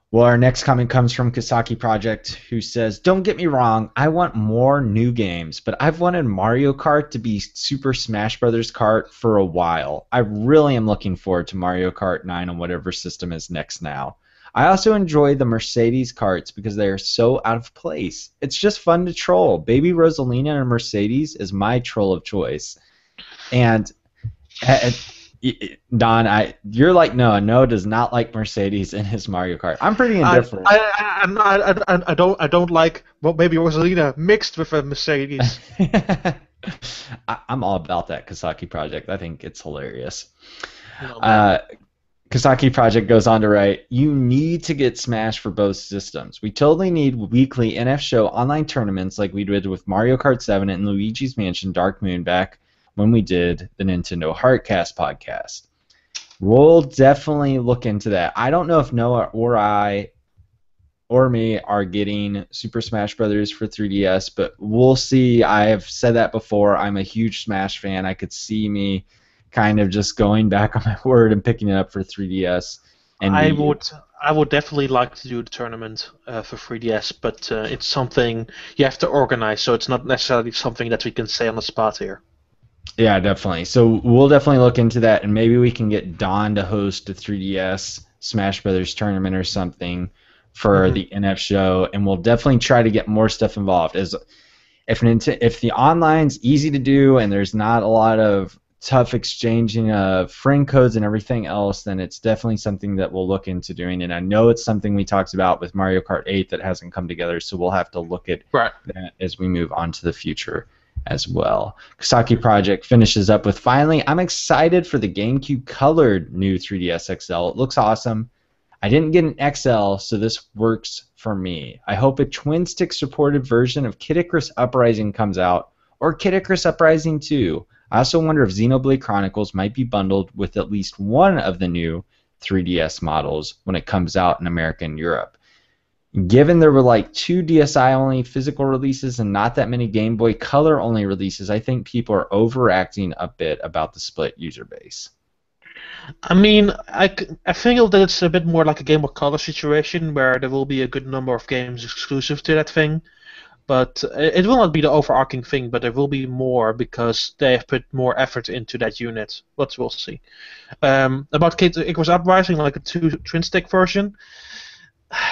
Well, our next comment comes from Kasaki Project, who says, don't get me wrong, I want more new games, but I've wanted Mario Kart to be Super Smash Bros. Kart for a while. I really am looking forward to Mario Kart 9 on whatever system is next now. I also enjoy the Mercedes karts because they are so out of place. It's just fun to troll. Baby Rosalina and Mercedes is my troll of choice. And Daan, you're like Noah. Noah does not like Mercedes in his Mario Kart. I'm pretty indifferent. I don't like Baby Rosalina mixed with a Mercedes. I'm all about that Kasaki Project. I think it's hilarious. No, Kasaki Project goes on to write, you need to get Smash for both systems. We totally need weekly NF Show online tournaments like we did with Mario Kart 7 and Luigi's Mansion Dark Moon back when we did the Nintendo Heartcast podcast. We'll definitely look into that. I don't know if Noah or I or me are getting Super Smash Brothers for 3DS, but we'll see. I have said that before. I'm a huge Smash fan. I could see me kind of just going back on my word and picking it up for 3DS and I Wii U. would I would definitely like to do the tournament for 3DS, but it's something you have to organize, so it's not necessarily something that we can say on the spot here. Yeah, definitely. So we'll definitely look into that, and maybe we can get Daan to host a 3DS Smash Brothers tournament or something for Hmm. the NF show, and we'll definitely try to get more stuff involved. As if the online's easy to do and there's not a lot of tough exchanging of friend codes and everything else, then it's definitely something that we'll look into doing. And I know it's something we talked about with Mario Kart 8 that hasn't come together, so we'll have to look at Right. that as we move on to the future as well. Kasaki Project finishes up with finally, I'm excited for the GameCube colored new 3DS XL. It looks awesome. I didn't get an XL, so this works for me. I hope a twin stick supported version of Kid Icarus Uprising comes out, or Kid Icarus Uprising 2. I also wonder if Xenoblade Chronicles might be bundled with at least one of the new 3DS models when it comes out in America and Europe. Given there were like 2 DSi only physical releases and not that many Game Boy Color only releases, I think people are overacting a bit about the split user base. I mean, I feel that it's a bit more like a Game of Color situation where there will be a good number of games exclusive to that thing, but it will not be the overarching thing, but there will be more because they have put more effort into that unit. But we'll see. About Kate Icarus Uprising, like a twin stick version,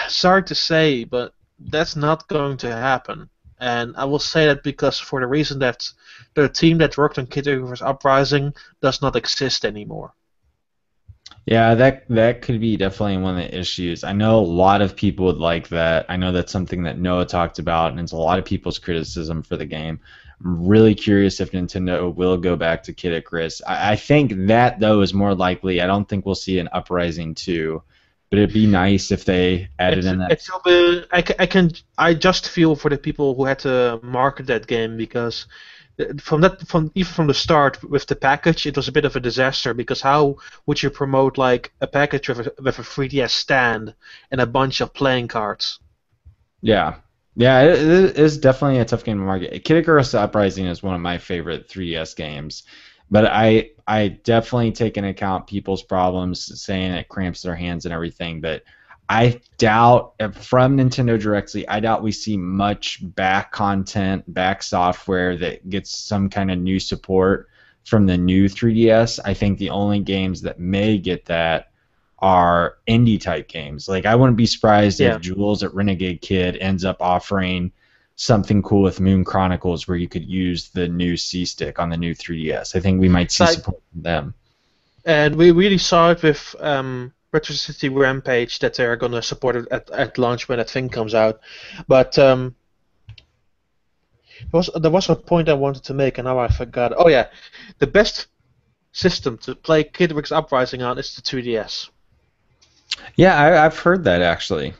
sorry to say, but that's not going to happen. And I will say that because for the reason that the team that worked on Kid Icarus Uprising does not exist anymore. Yeah, that could be definitely one of the issues. I know a lot of people would like that. I know that's something that Noah talked about, and it's a lot of people's criticism for the game. I'm really curious if Nintendo will go back to Kid Icarus. I think that, though, is more likely. I don't think we'll see an Uprising 2, but it'd be nice if they added in that. It will be. I just feel for the people who had to market that game because from even from the start with the package, it was a bit of a disaster because how would you promote like a package with a 3DS stand and a bunch of playing cards? Yeah. Yeah, it is definitely a tough game to market. Kid Icarus Uprising is one of my favorite 3DS games, but I definitely take into account people's problems saying it cramps their hands and everything, but I doubt from Nintendo directly, I doubt we see much back content, back software that gets some kind of new support from the new 3DS. I think the only games that may get that are indie type games. Like I wouldn't be surprised if Yeah, Jules at Renegade Kid ends up offering something cool with Moon Chronicles where you could use the new C stick on the new 3DS. I think we might see like support from them. and we really saw it with Retro City Rampage that they're gonna support it at launch when that thing comes out, but there was a point I wanted to make and now I forgot. Oh yeah, the best system to play Kid Icarus Uprising on is the 2DS. Yeah, I've heard that actually.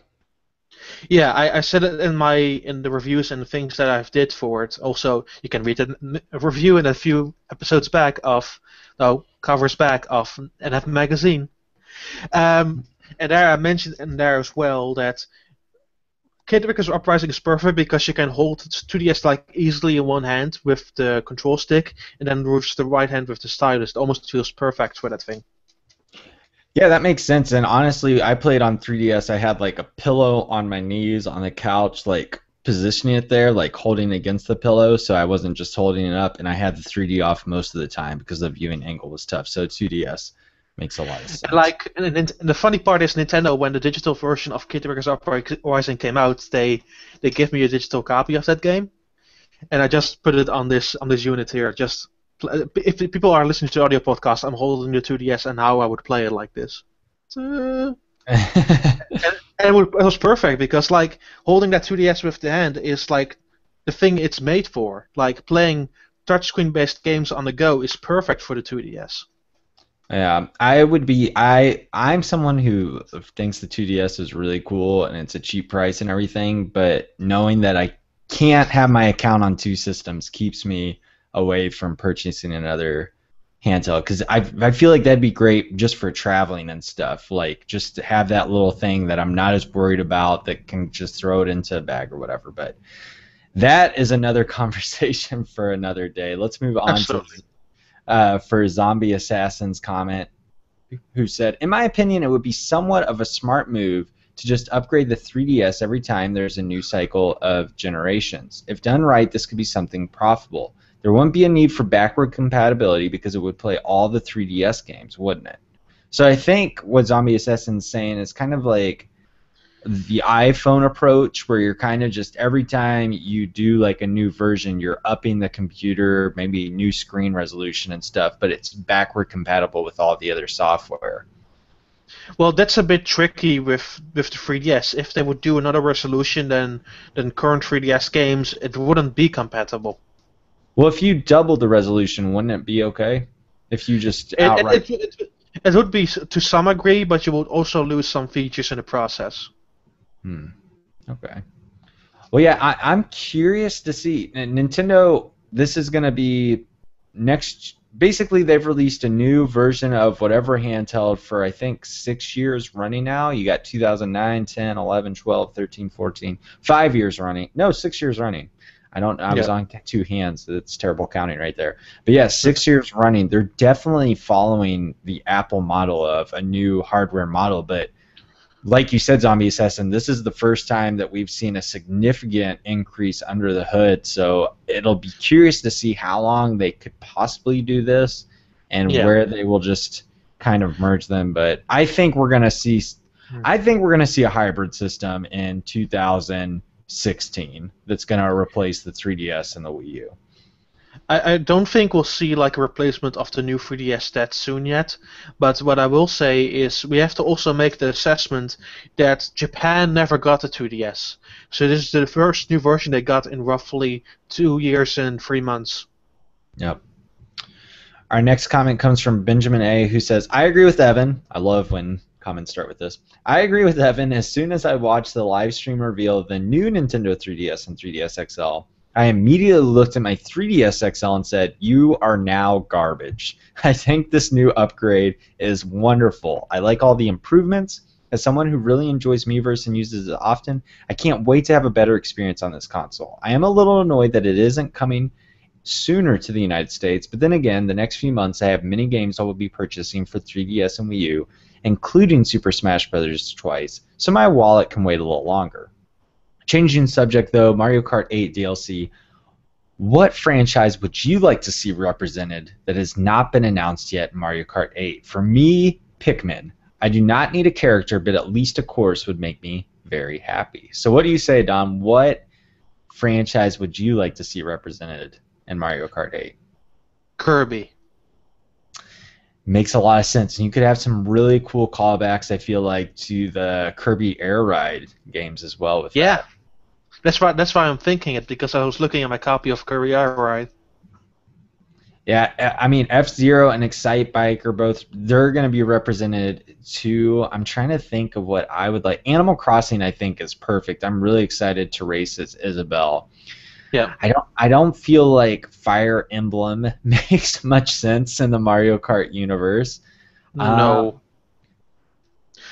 Yeah, I said it in the reviews and the things that I've did for it. Also, you can read a review in a few episodes back of, no, covers back of NF Magazine. Um, and there I mentioned in there as well that Kid Icarus Uprising is perfect because you can hold 2DS like easily in one hand with the control stick, and then with the right hand with the stylus. It almost feels perfect for that thing. Yeah, that makes sense. And honestly, I played on 3DS. I had like a pillow on my knees on the couch, like positioning it there, like holding it against the pillow, so I wasn't just holding it up. And I had the 3D off most of the time because the viewing angle was tough. So 2DS makes a lot of And sense. like, and the funny part is Nintendo, when the digital version of Kid Icarus Uprising came out, they gave me a digital copy of that game, and I just put it on this unit here. Just if people are listening to the audio podcast, I'm holding the 2DS and how I would play it like this. And it was perfect because like holding that 2DS with the hand is like the thing it's made for. Like playing touchscreen based games on the go is perfect for the 2DS. Yeah, I would be. I'm someone who thinks the 2DS is really cool and it's a cheap price and everything, but knowing that I can't have my account on two systems keeps me away from purchasing another handheld, because I feel like that'd be great just for traveling and stuff, like just to have that little thing that I'm not as worried about that can just throw it into a bag or whatever. But that is another conversation for another day. Let's move on to Absolutely. for Zombie Assassin's comment, who said, in my opinion, it would be somewhat of a smart move to just upgrade the 3DS every time there's a new cycle of generations. If done right, this could be something profitable. There wouldn't be a need for backward compatibility because it would play all the 3DS games, wouldn't it? So I think what Zombie Assassin's saying is kind of like the iPhone approach, where you're kind of just every time you do like a new version, you're upping the computer, maybe new screen resolution and stuff, but it's backward compatible with all the other software. Well, that's a bit tricky with the 3DS. If they would do another resolution than current 3DS games, it wouldn't be compatible. Well, if you double the resolution, wouldn't it be okay? If you just It it, outright. it, it, it would be to some degree, but you would also lose some features in the process. Hmm. Okay. Well, yeah, I'm curious to see. Nintendo, this is going to be next. Basically, they've released a new version of whatever handheld for, I think, 6 years running now. You got 2009, 10, 11, 12, 13, 14. 5 years running. No, 6 years running. I don't. I was Yeah. on two hands. That's terrible counting right there. But yeah, 6 years running. They're definitely following the Apple model of a new hardware model, but like you said, Zombie Assassin, this is the first time that we've seen a significant increase under the hood. So it'll be curious to see how long they could possibly do this and Yeah. where they will just kind of merge them. But I think we're gonna see, a hybrid system in 2016 that's gonna replace the 3DS and the Wii U. I don't think we'll see like a replacement of the new 3DS that soon yet, but what I will say is we have to also make the assessment that Japan never got a 2DS. So this is the first new version they got in roughly 2 years and 3 months. Yep. Our next comment comes from Benjamin A, who says, I agree with Evan. I love when comments start with this. I agree with Evan. As soon as I watched the live stream reveal of the new Nintendo 3DS and 3DS XL, I immediately looked at my 3DS XL and said, you are now garbage. I think this new upgrade is wonderful. I like all the improvements. As someone who really enjoys Miiverse and uses it often, I can't wait to have a better experience on this console. I am a little annoyed that it isn't coming sooner to the United States, but then again, the next few months I have many games I will be purchasing for 3DS and Wii U, including Super Smash Bros. Twice, so my wallet can wait a little longer. Changing subject though, Mario Kart 8 DLC. What franchise would you like to see represented that has not been announced yet in Mario Kart 8? For me, Pikmin. I do not need a character, but at least a course would make me very happy. So what do you say, Dom? What franchise would you like to see represented in Mario Kart 8? Kirby. Makes a lot of sense. And you could have some really cool callbacks, I feel like, to the Kirby Air Ride games as well with Yeah, that. that's why I'm thinking it, because I was looking at my copy of Kirby Air Ride. Yeah, I mean, F-Zero and Excite Bike are both, they're going to be represented too. I'm trying to think of what I would like. Animal Crossing, I think, is perfect. I'm really excited to race as Isabelle. Yeah. I don't feel like Fire Emblem makes much sense in the Mario Kart universe. No.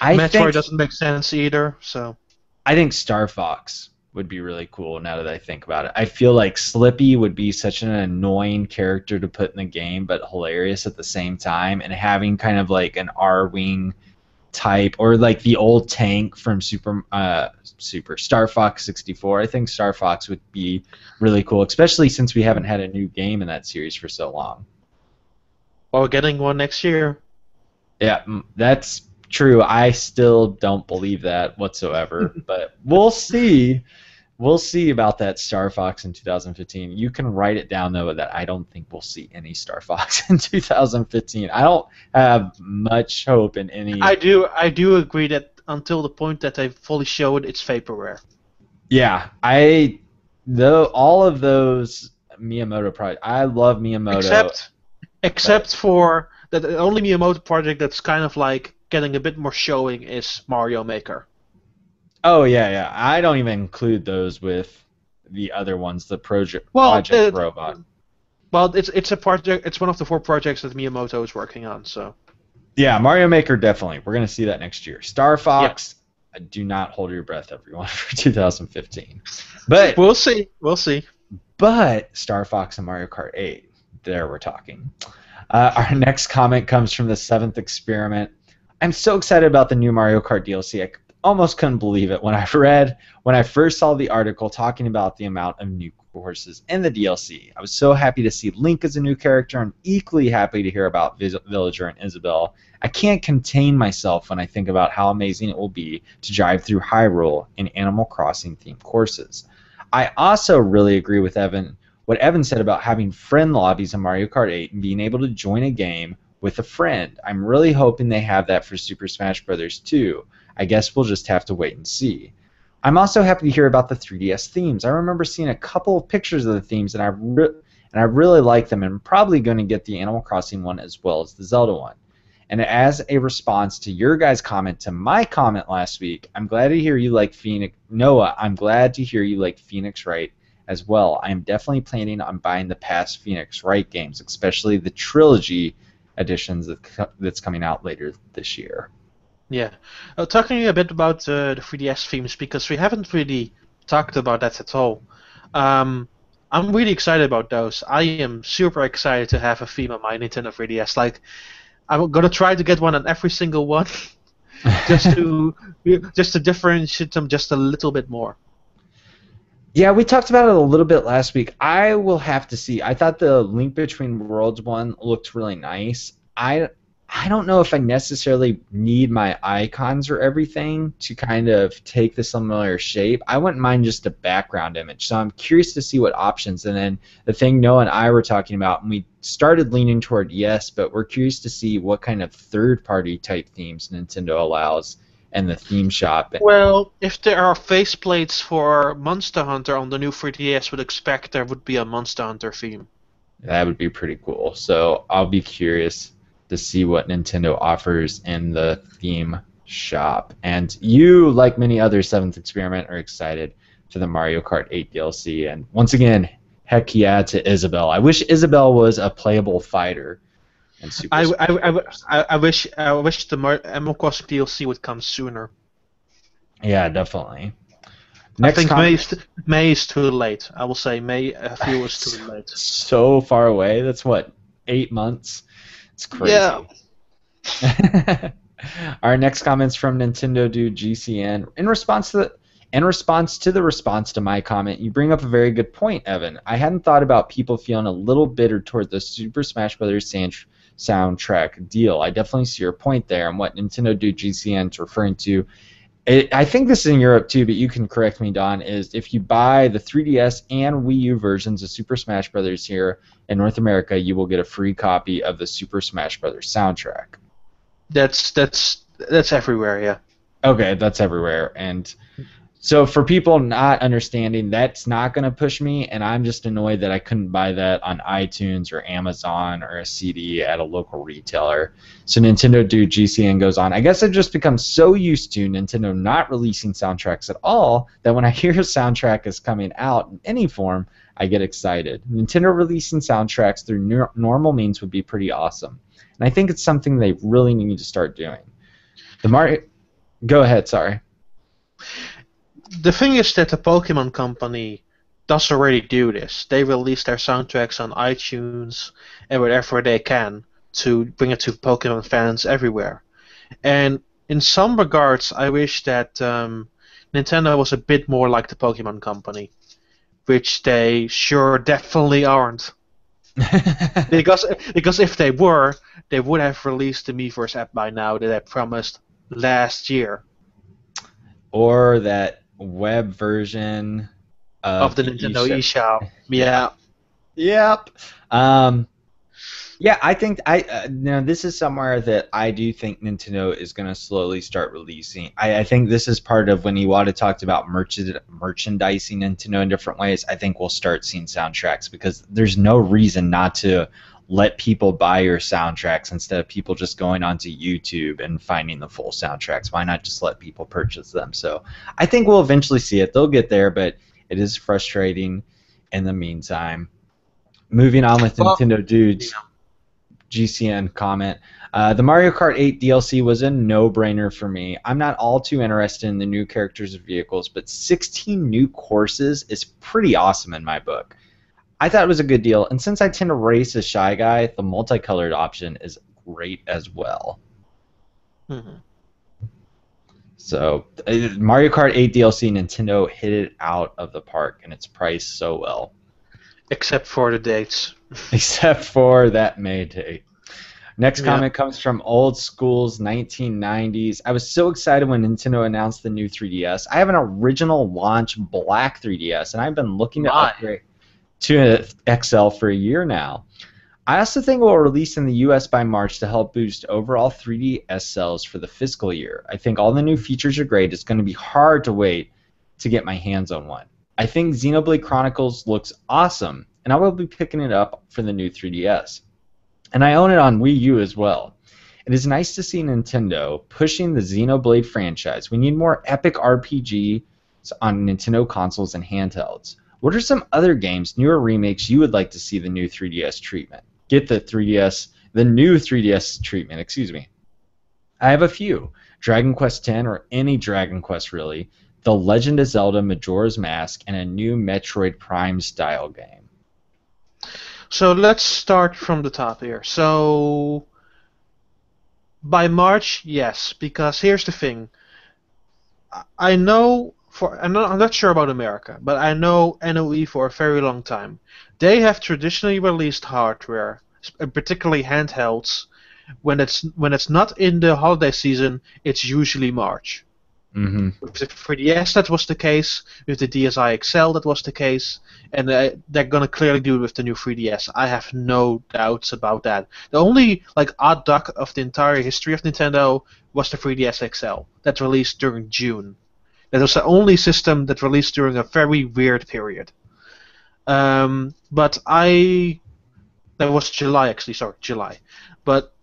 I Metroid think doesn't make sense either, so. I think Star Fox would be really cool now that I think about it. I feel like Slippy would be such an annoying character to put in the game, but hilarious at the same time, and having kind of like an R-Wing type, or like the old tank from Super Star Fox 64. I think Star Fox would be really cool, especially since we haven't had a new game in that series for so long. Well, we're getting one next year. Yeah, that's true. I still don't believe that whatsoever, but we'll see. We'll see about that Star Fox in 2015. You can write it down, though, that I don't think we'll see any Star Fox in 2015. I don't have much hope in any. I do agree that until the point that they fully showed its vaporware. Yeah, though all of those Miyamoto projects, I love Miyamoto. Except for that, the only Miyamoto project that's kind of like getting a bit more showing is Mario Maker. Oh yeah. I don't even include those with the other ones, the Project Well, Robot. Well, it's a project. It's one of the 4 projects that Miyamoto is working on. So Yeah, Mario Maker definitely. We're gonna see that next year. Star yeah, Fox, do not hold your breath, everyone, for 2015. But we'll see. We'll see. Star Fox and Mario Kart 8, there we're talking. Our next comment comes from the 7th Experiment. I'm so excited about the new Mario Kart DLC. I almost couldn't believe it when I first saw the article talking about the amount of new courses in the DLC. I was so happy to see Link as a new character and equally happy to hear about Villager and Isabelle. I can't contain myself when I think about how amazing it will be to drive through Hyrule in Animal Crossing themed courses. I also really agree with what Evan said about having friend lobbies in Mario Kart 8 and being able to join a game with a friend. I'm really hoping they have that for Super Smash Bros. Too. I guess we'll just have to wait and see. I'm also happy to hear about the 3DS themes. I remember seeing a couple of pictures of the themes, and I really like them, and I'm probably going to get the Animal Crossing one as well as the Zelda one. And as a response to your guys' comment to my comment last week, I'm glad to hear you like Phoenix. Noah, I'm glad to hear you like Phoenix Wright as well. I am definitely planning on buying the past Phoenix Wright games, especially the trilogy editions that's coming out later this year. Yeah. Talking a bit about the 3DS themes, because we haven't really talked about that at all. I'm really excited about those. I am super excited to have a theme on my Nintendo 3DS. Like, I'm gonna try to get one on every single one, just to differentiate them just a little bit more. Yeah, we talked about it a little bit last week. I will have to see. I thought the Link Between Worlds one looked really nice. I don't know if I necessarily need my icons or everything to kind of take the similar shape. I wouldn't mind just a background image. So I'm curious to see what options. And then the thing Noah and I were talking about, and we started leaning toward yes, but we're curious to see what kind of third-party type themes Nintendo allows and the theme shop. Well, if there are faceplates for Monster Hunter on the new 3DS, would expect there would be a Monster Hunter theme. That would be pretty cool. So I'll be curious to see what Nintendo offers in the theme shop. And you, like many other 7th Experiment, are excited for the Mario Kart 8 DLC. And once again, heck yeah to Isabelle. I wish Isabelle was a playable fighter. I wish the Animal Crossing DLC would come sooner. Yeah, definitely. I think May is too late. I will say May I feel is too late. So far away. That's what, 8 months? It's crazy. Yeah. Our next comment's from Nintendo Dude GCN. In response to the response to my comment, you bring up a very good point, Evan. I hadn't thought about people feeling a little bitter toward the Super Smash Bros. Soundtrack deal. I definitely see your point there, and what Nintendo Dude GCN is referring to. I think this is in Europe too, but you can correct me, Daan, is if you buy the 3DS and Wii U versions of Super Smash Bros. Here in North America, you will get a free copy of the Super Smash Bros. Soundtrack. That's everywhere, yeah. Okay, that's everywhere. And so for people not understanding, that's not going to push me, and I'm just annoyed that I couldn't buy that on iTunes or Amazon or a CD at a local retailer. So Nintendo Dude GCN goes on, I guess I've just become so used to Nintendo not releasing soundtracks at all that when I hear a soundtrack is coming out in any form, I get excited. Nintendo releasing soundtracks through normal means would be pretty awesome. And I think it's something they really need to start doing. Go ahead, sorry. The thing is that the Pokemon Company does already do this. They release their soundtracks on iTunes and wherever they can to bring it to Pokemon fans everywhere. And in some regards, I wish that Nintendo was a bit more like the Pokemon Company, which they sure definitely aren't. because if they were, they would have released the Miiverse app by now that I promised last year. Or that web version of the Nintendo eShop. Yeah. Yep. Yeah, I think this is somewhere that I do think Nintendo is going to slowly start releasing. I think this is part of when Iwata talked about merchandising Nintendo in different ways. I think we'll start seeing soundtracks because there's no reason not to let people buy your soundtracks instead of people just going onto YouTube and finding the full soundtracks. Why not just let people purchase them? So I think we'll eventually see it. They'll get there, but it is frustrating in the meantime. moving on with Well, Nintendo yeah. Dudes, GCN comment. The Mario Kart 8 DLC was a no-brainer for me. I'm not all too interested in the new characters or vehicles, but 16 new courses is pretty awesome in my book. I thought it was a good deal, and since I tend to race as Shy Guy, the multicolored option is great as well. Mhm. So, Mario Kart 8 DLC, Nintendo hit it out of the park, and it's priced so well. Except for the dates. Except for that May date. Next Yeah. comment comes from Old School's 1990s. I was so excited when Nintendo announced the new 3DS. I have an original launch black 3DS, and I've been looking to My. upgrade to an XL for a year now. I also think it will release in the US by March to help boost overall 3DS sales for the fiscal year. I think all the new features are great. It's going to be hard to wait to get my hands on one. I think Xenoblade Chronicles looks awesome, and I will be picking it up for the new 3DS. And I own it on Wii U as well. It is nice to see Nintendo pushing the Xenoblade franchise. We need more epic RPGs on Nintendo consoles and handhelds. What are some other games, newer remakes, you would like to see the new 3DS treatment? Get the new 3DS treatment, excuse me. I have a few. Dragon Quest X, or any Dragon Quest really, The Legend of Zelda Majora's Mask, and a new Metroid Prime style game. So let's start from the top here. So by March, yes, because here's the thing. I know I'm not sure about America, but I know NOE for a very long time. They have traditionally released hardware, particularly handhelds, when it's not in the holiday season, it's usually March. Mm-hmm. With the 3DS, that was the case. With the DSi XL, that was the case. And they're gonna clearly do it with the new 3DS. I have no doubts about that. The only odd duck of the entire history of Nintendo was the 3DS XL that released during June. That was the only system that released during a very weird period. But that was July actually. Sorry, July. But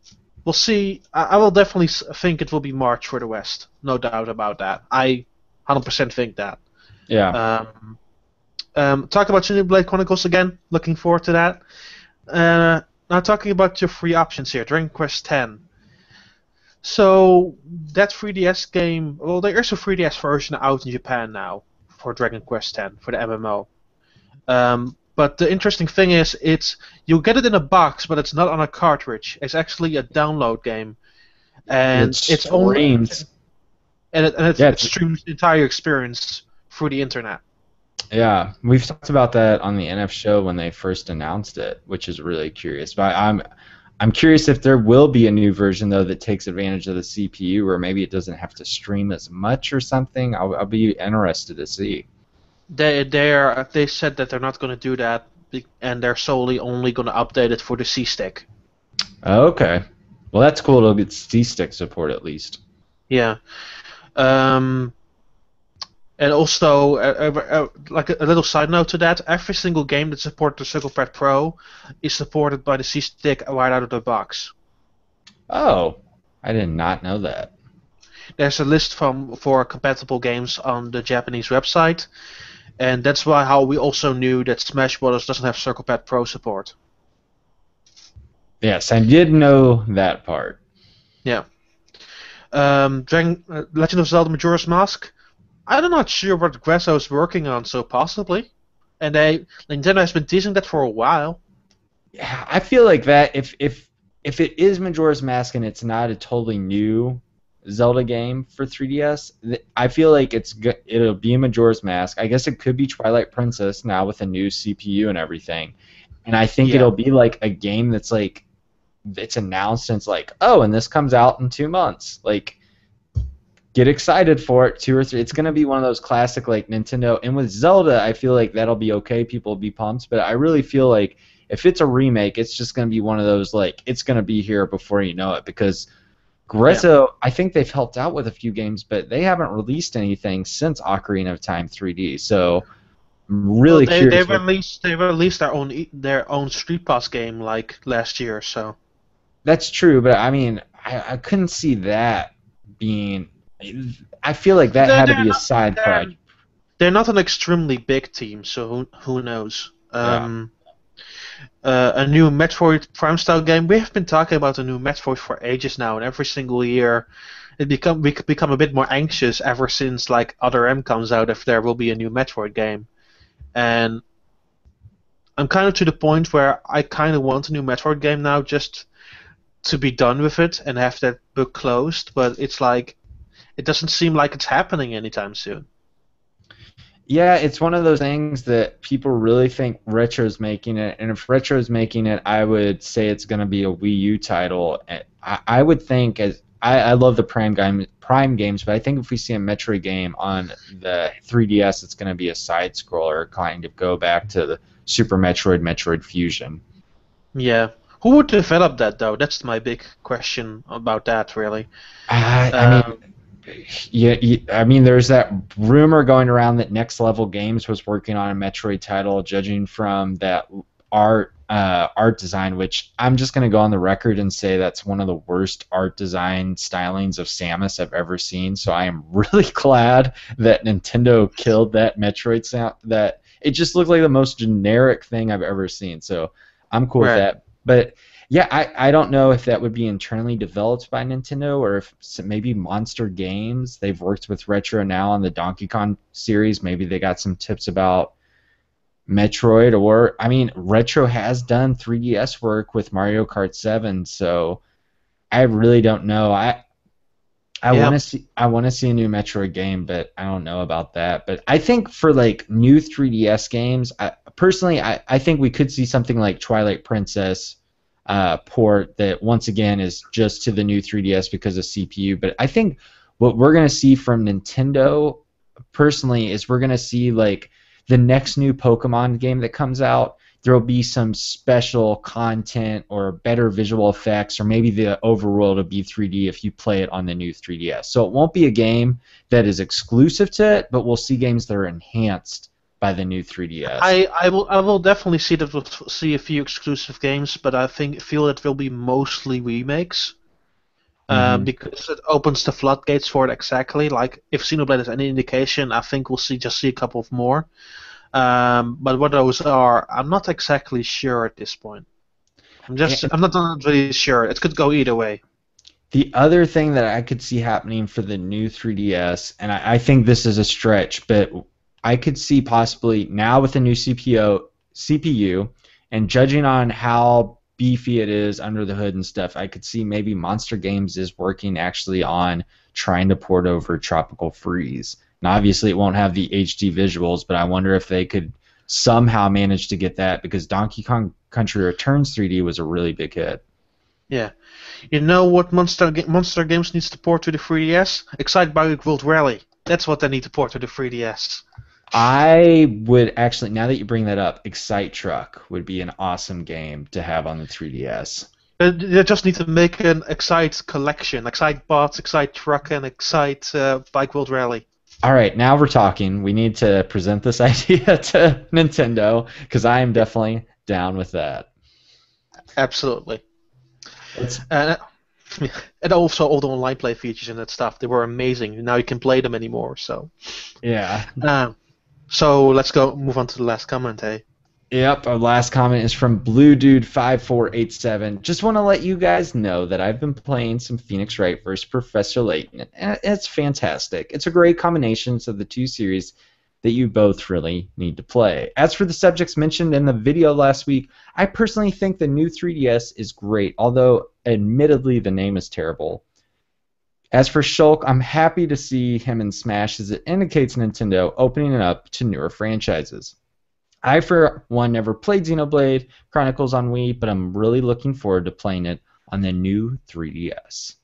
we'll see. I will definitely think it will be March for the West. No doubt about that. I 100% think that. Yeah. Talk about Xenoblade Chronicles again. Looking forward to that. Now talking about your free options here. Dragon Quest X. So that 3DS game. Well, there is a 3DS version out in Japan now for Dragon Quest X for the MMO. But the interesting thing is, you get it in a box, but it's not on a cartridge. It's actually a download game, and It streams. it streams the entire experience through the internet. Yeah, we've talked about that on the NF show when they first announced it, which is really curious. But I'm curious if there will be a new version though that takes advantage of the CPU, or maybe it doesn't have to stream as much or something. I'll be interested to see. They said that they're not going to do that, and they're solely only going to update it for the C stick. Okay, well that's cool. It'll get C-Stick support at least. Yeah. And also, like a little side note to that, every single game that supports the Circle Pad Pro is supported by the C stick right out of the box. Oh, I did not know that. There's a list for compatible games on the Japanese website, and that's how we also knew that Smash Bros. Doesn't have Circle Pad Pro support. Yes, I did know that part. Yeah. Legend of Zelda Majora's Mask. I'm not sure what Grezzo is working on, so possibly. And Nintendo has been teasing that for a while. Yeah, I feel like that if it is Majora's Mask and it's not a totally new Zelda game for 3DS, I feel like it'll be Majora's Mask. I guess it could be Twilight Princess now with a new CPU and everything. And I think it'll be like a game that's like it's announced and it's like, oh, and this comes out in 2 months. Like, get excited for it, 2 or 3. It's gonna be one of those classic like Nintendo. And with Zelda, I feel like that'll be okay. People will be pumped. But I really feel like if it's a remake, it's just gonna be one of those like it's gonna be here before you know it because Grezzo, I think they've helped out with a few games, but they haven't released anything since Ocarina of Time 3D. So I'm really curious. They released their own Street Pass game like last year. So that's true, but I mean, I couldn't see that being. I feel like that had to be a side project. They're not an extremely big team, so who knows? Yeah. A new Metroid Prime style game. We have been talking about a new Metroid for ages now, and every single year we become a bit more anxious ever since like Other M comes out if there will be a new Metroid game. And I'm kind of to the point where I kind of want a new Metroid game now just to be done with it and have that book closed, but it's like it doesn't seem like it's happening anytime soon. Yeah, it's one of those things that people really think Retro's making it, and if Retro's making it, I would say it's going to be a Wii U title. I would think, as I love the Prime games, but I think if we see a Metroid game on the 3DS, it's going to be a side scroller, kind of go back to the Super Metroid, Metroid Fusion. Yeah. Who would develop that though? That's my big question about that, really. I mean, yeah, I mean, there's that rumor going around that Next Level Games was working on a Metroid title, judging from that art design, which I'm just going to go on the record and say that's one of the worst art design stylings of Samus I've ever seen. So I am really glad that Nintendo killed that Metroid sound. That it just looked like the most generic thing I've ever seen. So I'm cool with right. that. But yeah, I don't know if that would be internally developed by Nintendo or if maybe Monster Games. They've worked with Retro now on the Donkey Kong series. Maybe they got some tips about Metroid, or I mean, Retro has done 3DS work with Mario Kart 7, so I really don't know. I Yeah. want to see a new Metroid game, but I don't know about that. But I think for like new 3DS games, I think we could see something like Twilight Princess port that once again is just to the new 3DS because of CPU. But I think what we're gonna see from Nintendo personally is we're gonna see like the next new Pokemon game that comes out, there will be some special content or better visual effects, or maybe the overworld will be 3D if you play it on the new 3DS. So it won't be a game that is exclusive to it, but we'll see games that are enhanced by the new 3DS. I will definitely see that we'll see a few exclusive games, but I feel it will be mostly remakes. Hmm. Because it opens the floodgates for it exactly. Like if Xenoblade is any indication, I think we'll see a couple of more. But what those are, I'm not exactly sure at this point. I'm not really sure. It could go either way. The other thing that I could see happening for the new 3DS, and I think this is a stretch, but I could see possibly now with the new CPU, and judging on how beefy it is under the hood and stuff, I could see maybe Monster Games is working actually on trying to port over Tropical Freeze. Now, obviously, it won't have the HD visuals, but I wonder if they could somehow manage to get that because Donkey Kong Country Returns 3D was a really big hit. Yeah. You know what Monster Games needs to port to the 3DS? Excite Bike World Rally. That's what they need to port to the 3DS. I would actually, now that you bring that up, Excite Truck would be an awesome game to have on the 3DS. They just need to make an Excite collection. Excite Bots, Excite Truck, and Excite Bike World Rally. All right, now we're talking. We need to present this idea to Nintendo because I am definitely down with that. Absolutely. Let's, And and also all the online play features and that stuff. They were amazing. Now you can play them anymore. yeah. So let's move on to the last comment, hey? Yep, our last comment is from Blue Dude 5487. Just want to let you guys know that I've been playing some Phoenix Wright versus Professor Layton. And it's fantastic. It's a great combination of the two series that you both really need to play. As for the subjects mentioned in the video last week, I personally think the new 3DS is great, although admittedly the name is terrible. As for Shulk, I'm happy to see him in Smash as it indicates Nintendo opening it up to newer franchises. I, for one, never played Xenoblade Chronicles on Wii, but I'm really looking forward to playing it on the new 3DS.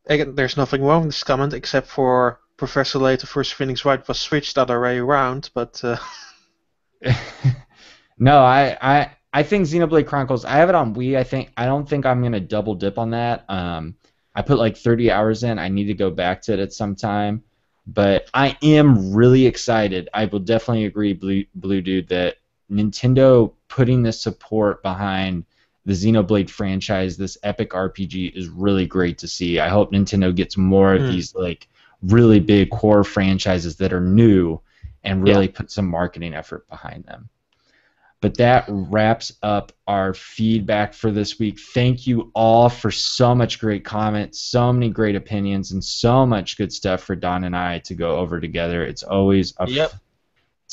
Again, there's nothing wrong with this comment except for Professor Layton versus Phoenix Wright was switched the other way around, but No, I think Xenoblade Chronicles. I have it on Wii. I don't think I'm gonna double dip on that. I put like 30 hours in. I need to go back to it at some time. But I am really excited. I will definitely agree, Blue Dude, that Nintendo putting the support behind the Xenoblade franchise, this epic RPG, is really great to see. I hope Nintendo gets more of these like really big core franchises that are new and Yeah. really put some marketing effort behind them. But that wraps up our feedback for this week. Thank you all for so much great comments, so many great opinions, and so much good stuff for Don and I to go over together. It's always Yep.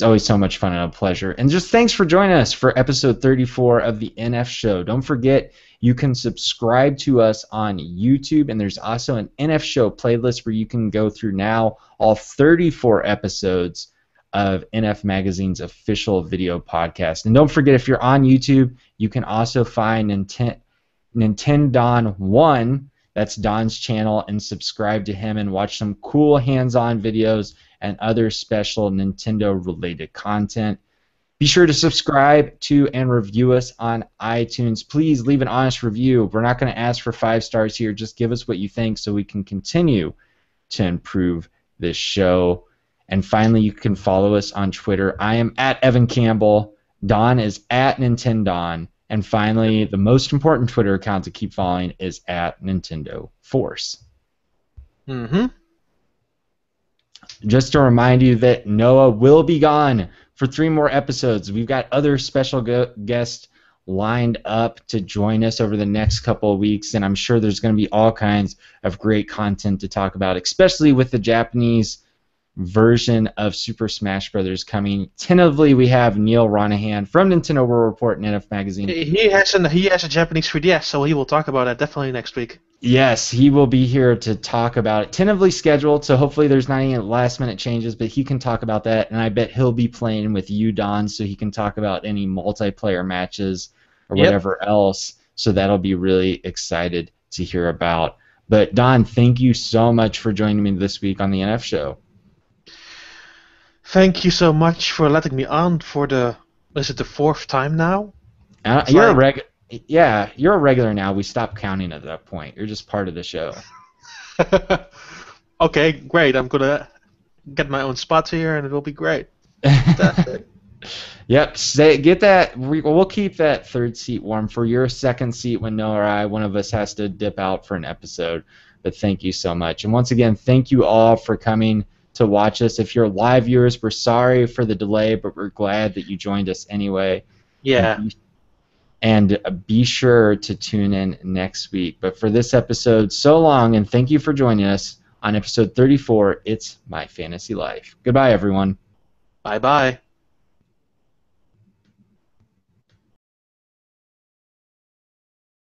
it's always so much fun and a pleasure. And just thanks for joining us for episode 34 of the NF Show. Don't forget, you can subscribe to us on YouTube, and there's also an NF Show playlist where you can go through now all 34 episodes of NF Magazine's official video podcast. And don't forget, if you're on YouTube, you can also find Nintendon1, that's Don's channel, and subscribe to him and watch some cool hands-on videos and other special Nintendo-related content. Be sure to subscribe to and review us on iTunes. Please leave an honest review. We're not going to ask for 5 stars here. Just give us what you think so we can continue to improve this show. And finally, you can follow us on Twitter. I am at Evan Campbell. Don is at Nintendon. And finally, the most important Twitter account to keep following is at Nintendo Force. Mm-hmm. Just to remind you that Noah will be gone for 3 more episodes. We've got other special guests lined up to join us over the next couple of weeks, and I'm sure there's going to be all kinds of great content to talk about, especially with the Japanese version of Super Smash Bros. Coming. Tentatively, we have Neil Ronahan from Nintendo World Report and NF Magazine. He has a Japanese 3DS, so he will talk about that definitely next week. Yes, he will be here to talk about it. Tentatively scheduled, so hopefully there's not any last-minute changes, but he can talk about that, and I bet he'll be playing with you, Don, so he can talk about any multiplayer matches or whatever else, so that'll be really excited to hear about. But, Don, thank you so much for joining me this week on the NF Show. Thank you so much for letting me on for the 4th time now? You're a regular now. We stopped counting at that point. You're just part of the show. Okay, great. I'm going to get my own spot here, and it will be great. Fantastic. Yep, get that. We'll keep that 3rd seat warm for your 2nd seat when Noah or one of us has to dip out for an episode. But thank you so much. And once again, thank you all for coming to watch us. If you're live viewers, we're sorry for the delay, but we're glad that you joined us anyway. Yeah. And be sure to tune in next week. But for this episode, so long, and thank you for joining us on episode 34, It's My Fantasy Life. Goodbye, everyone. Bye-bye.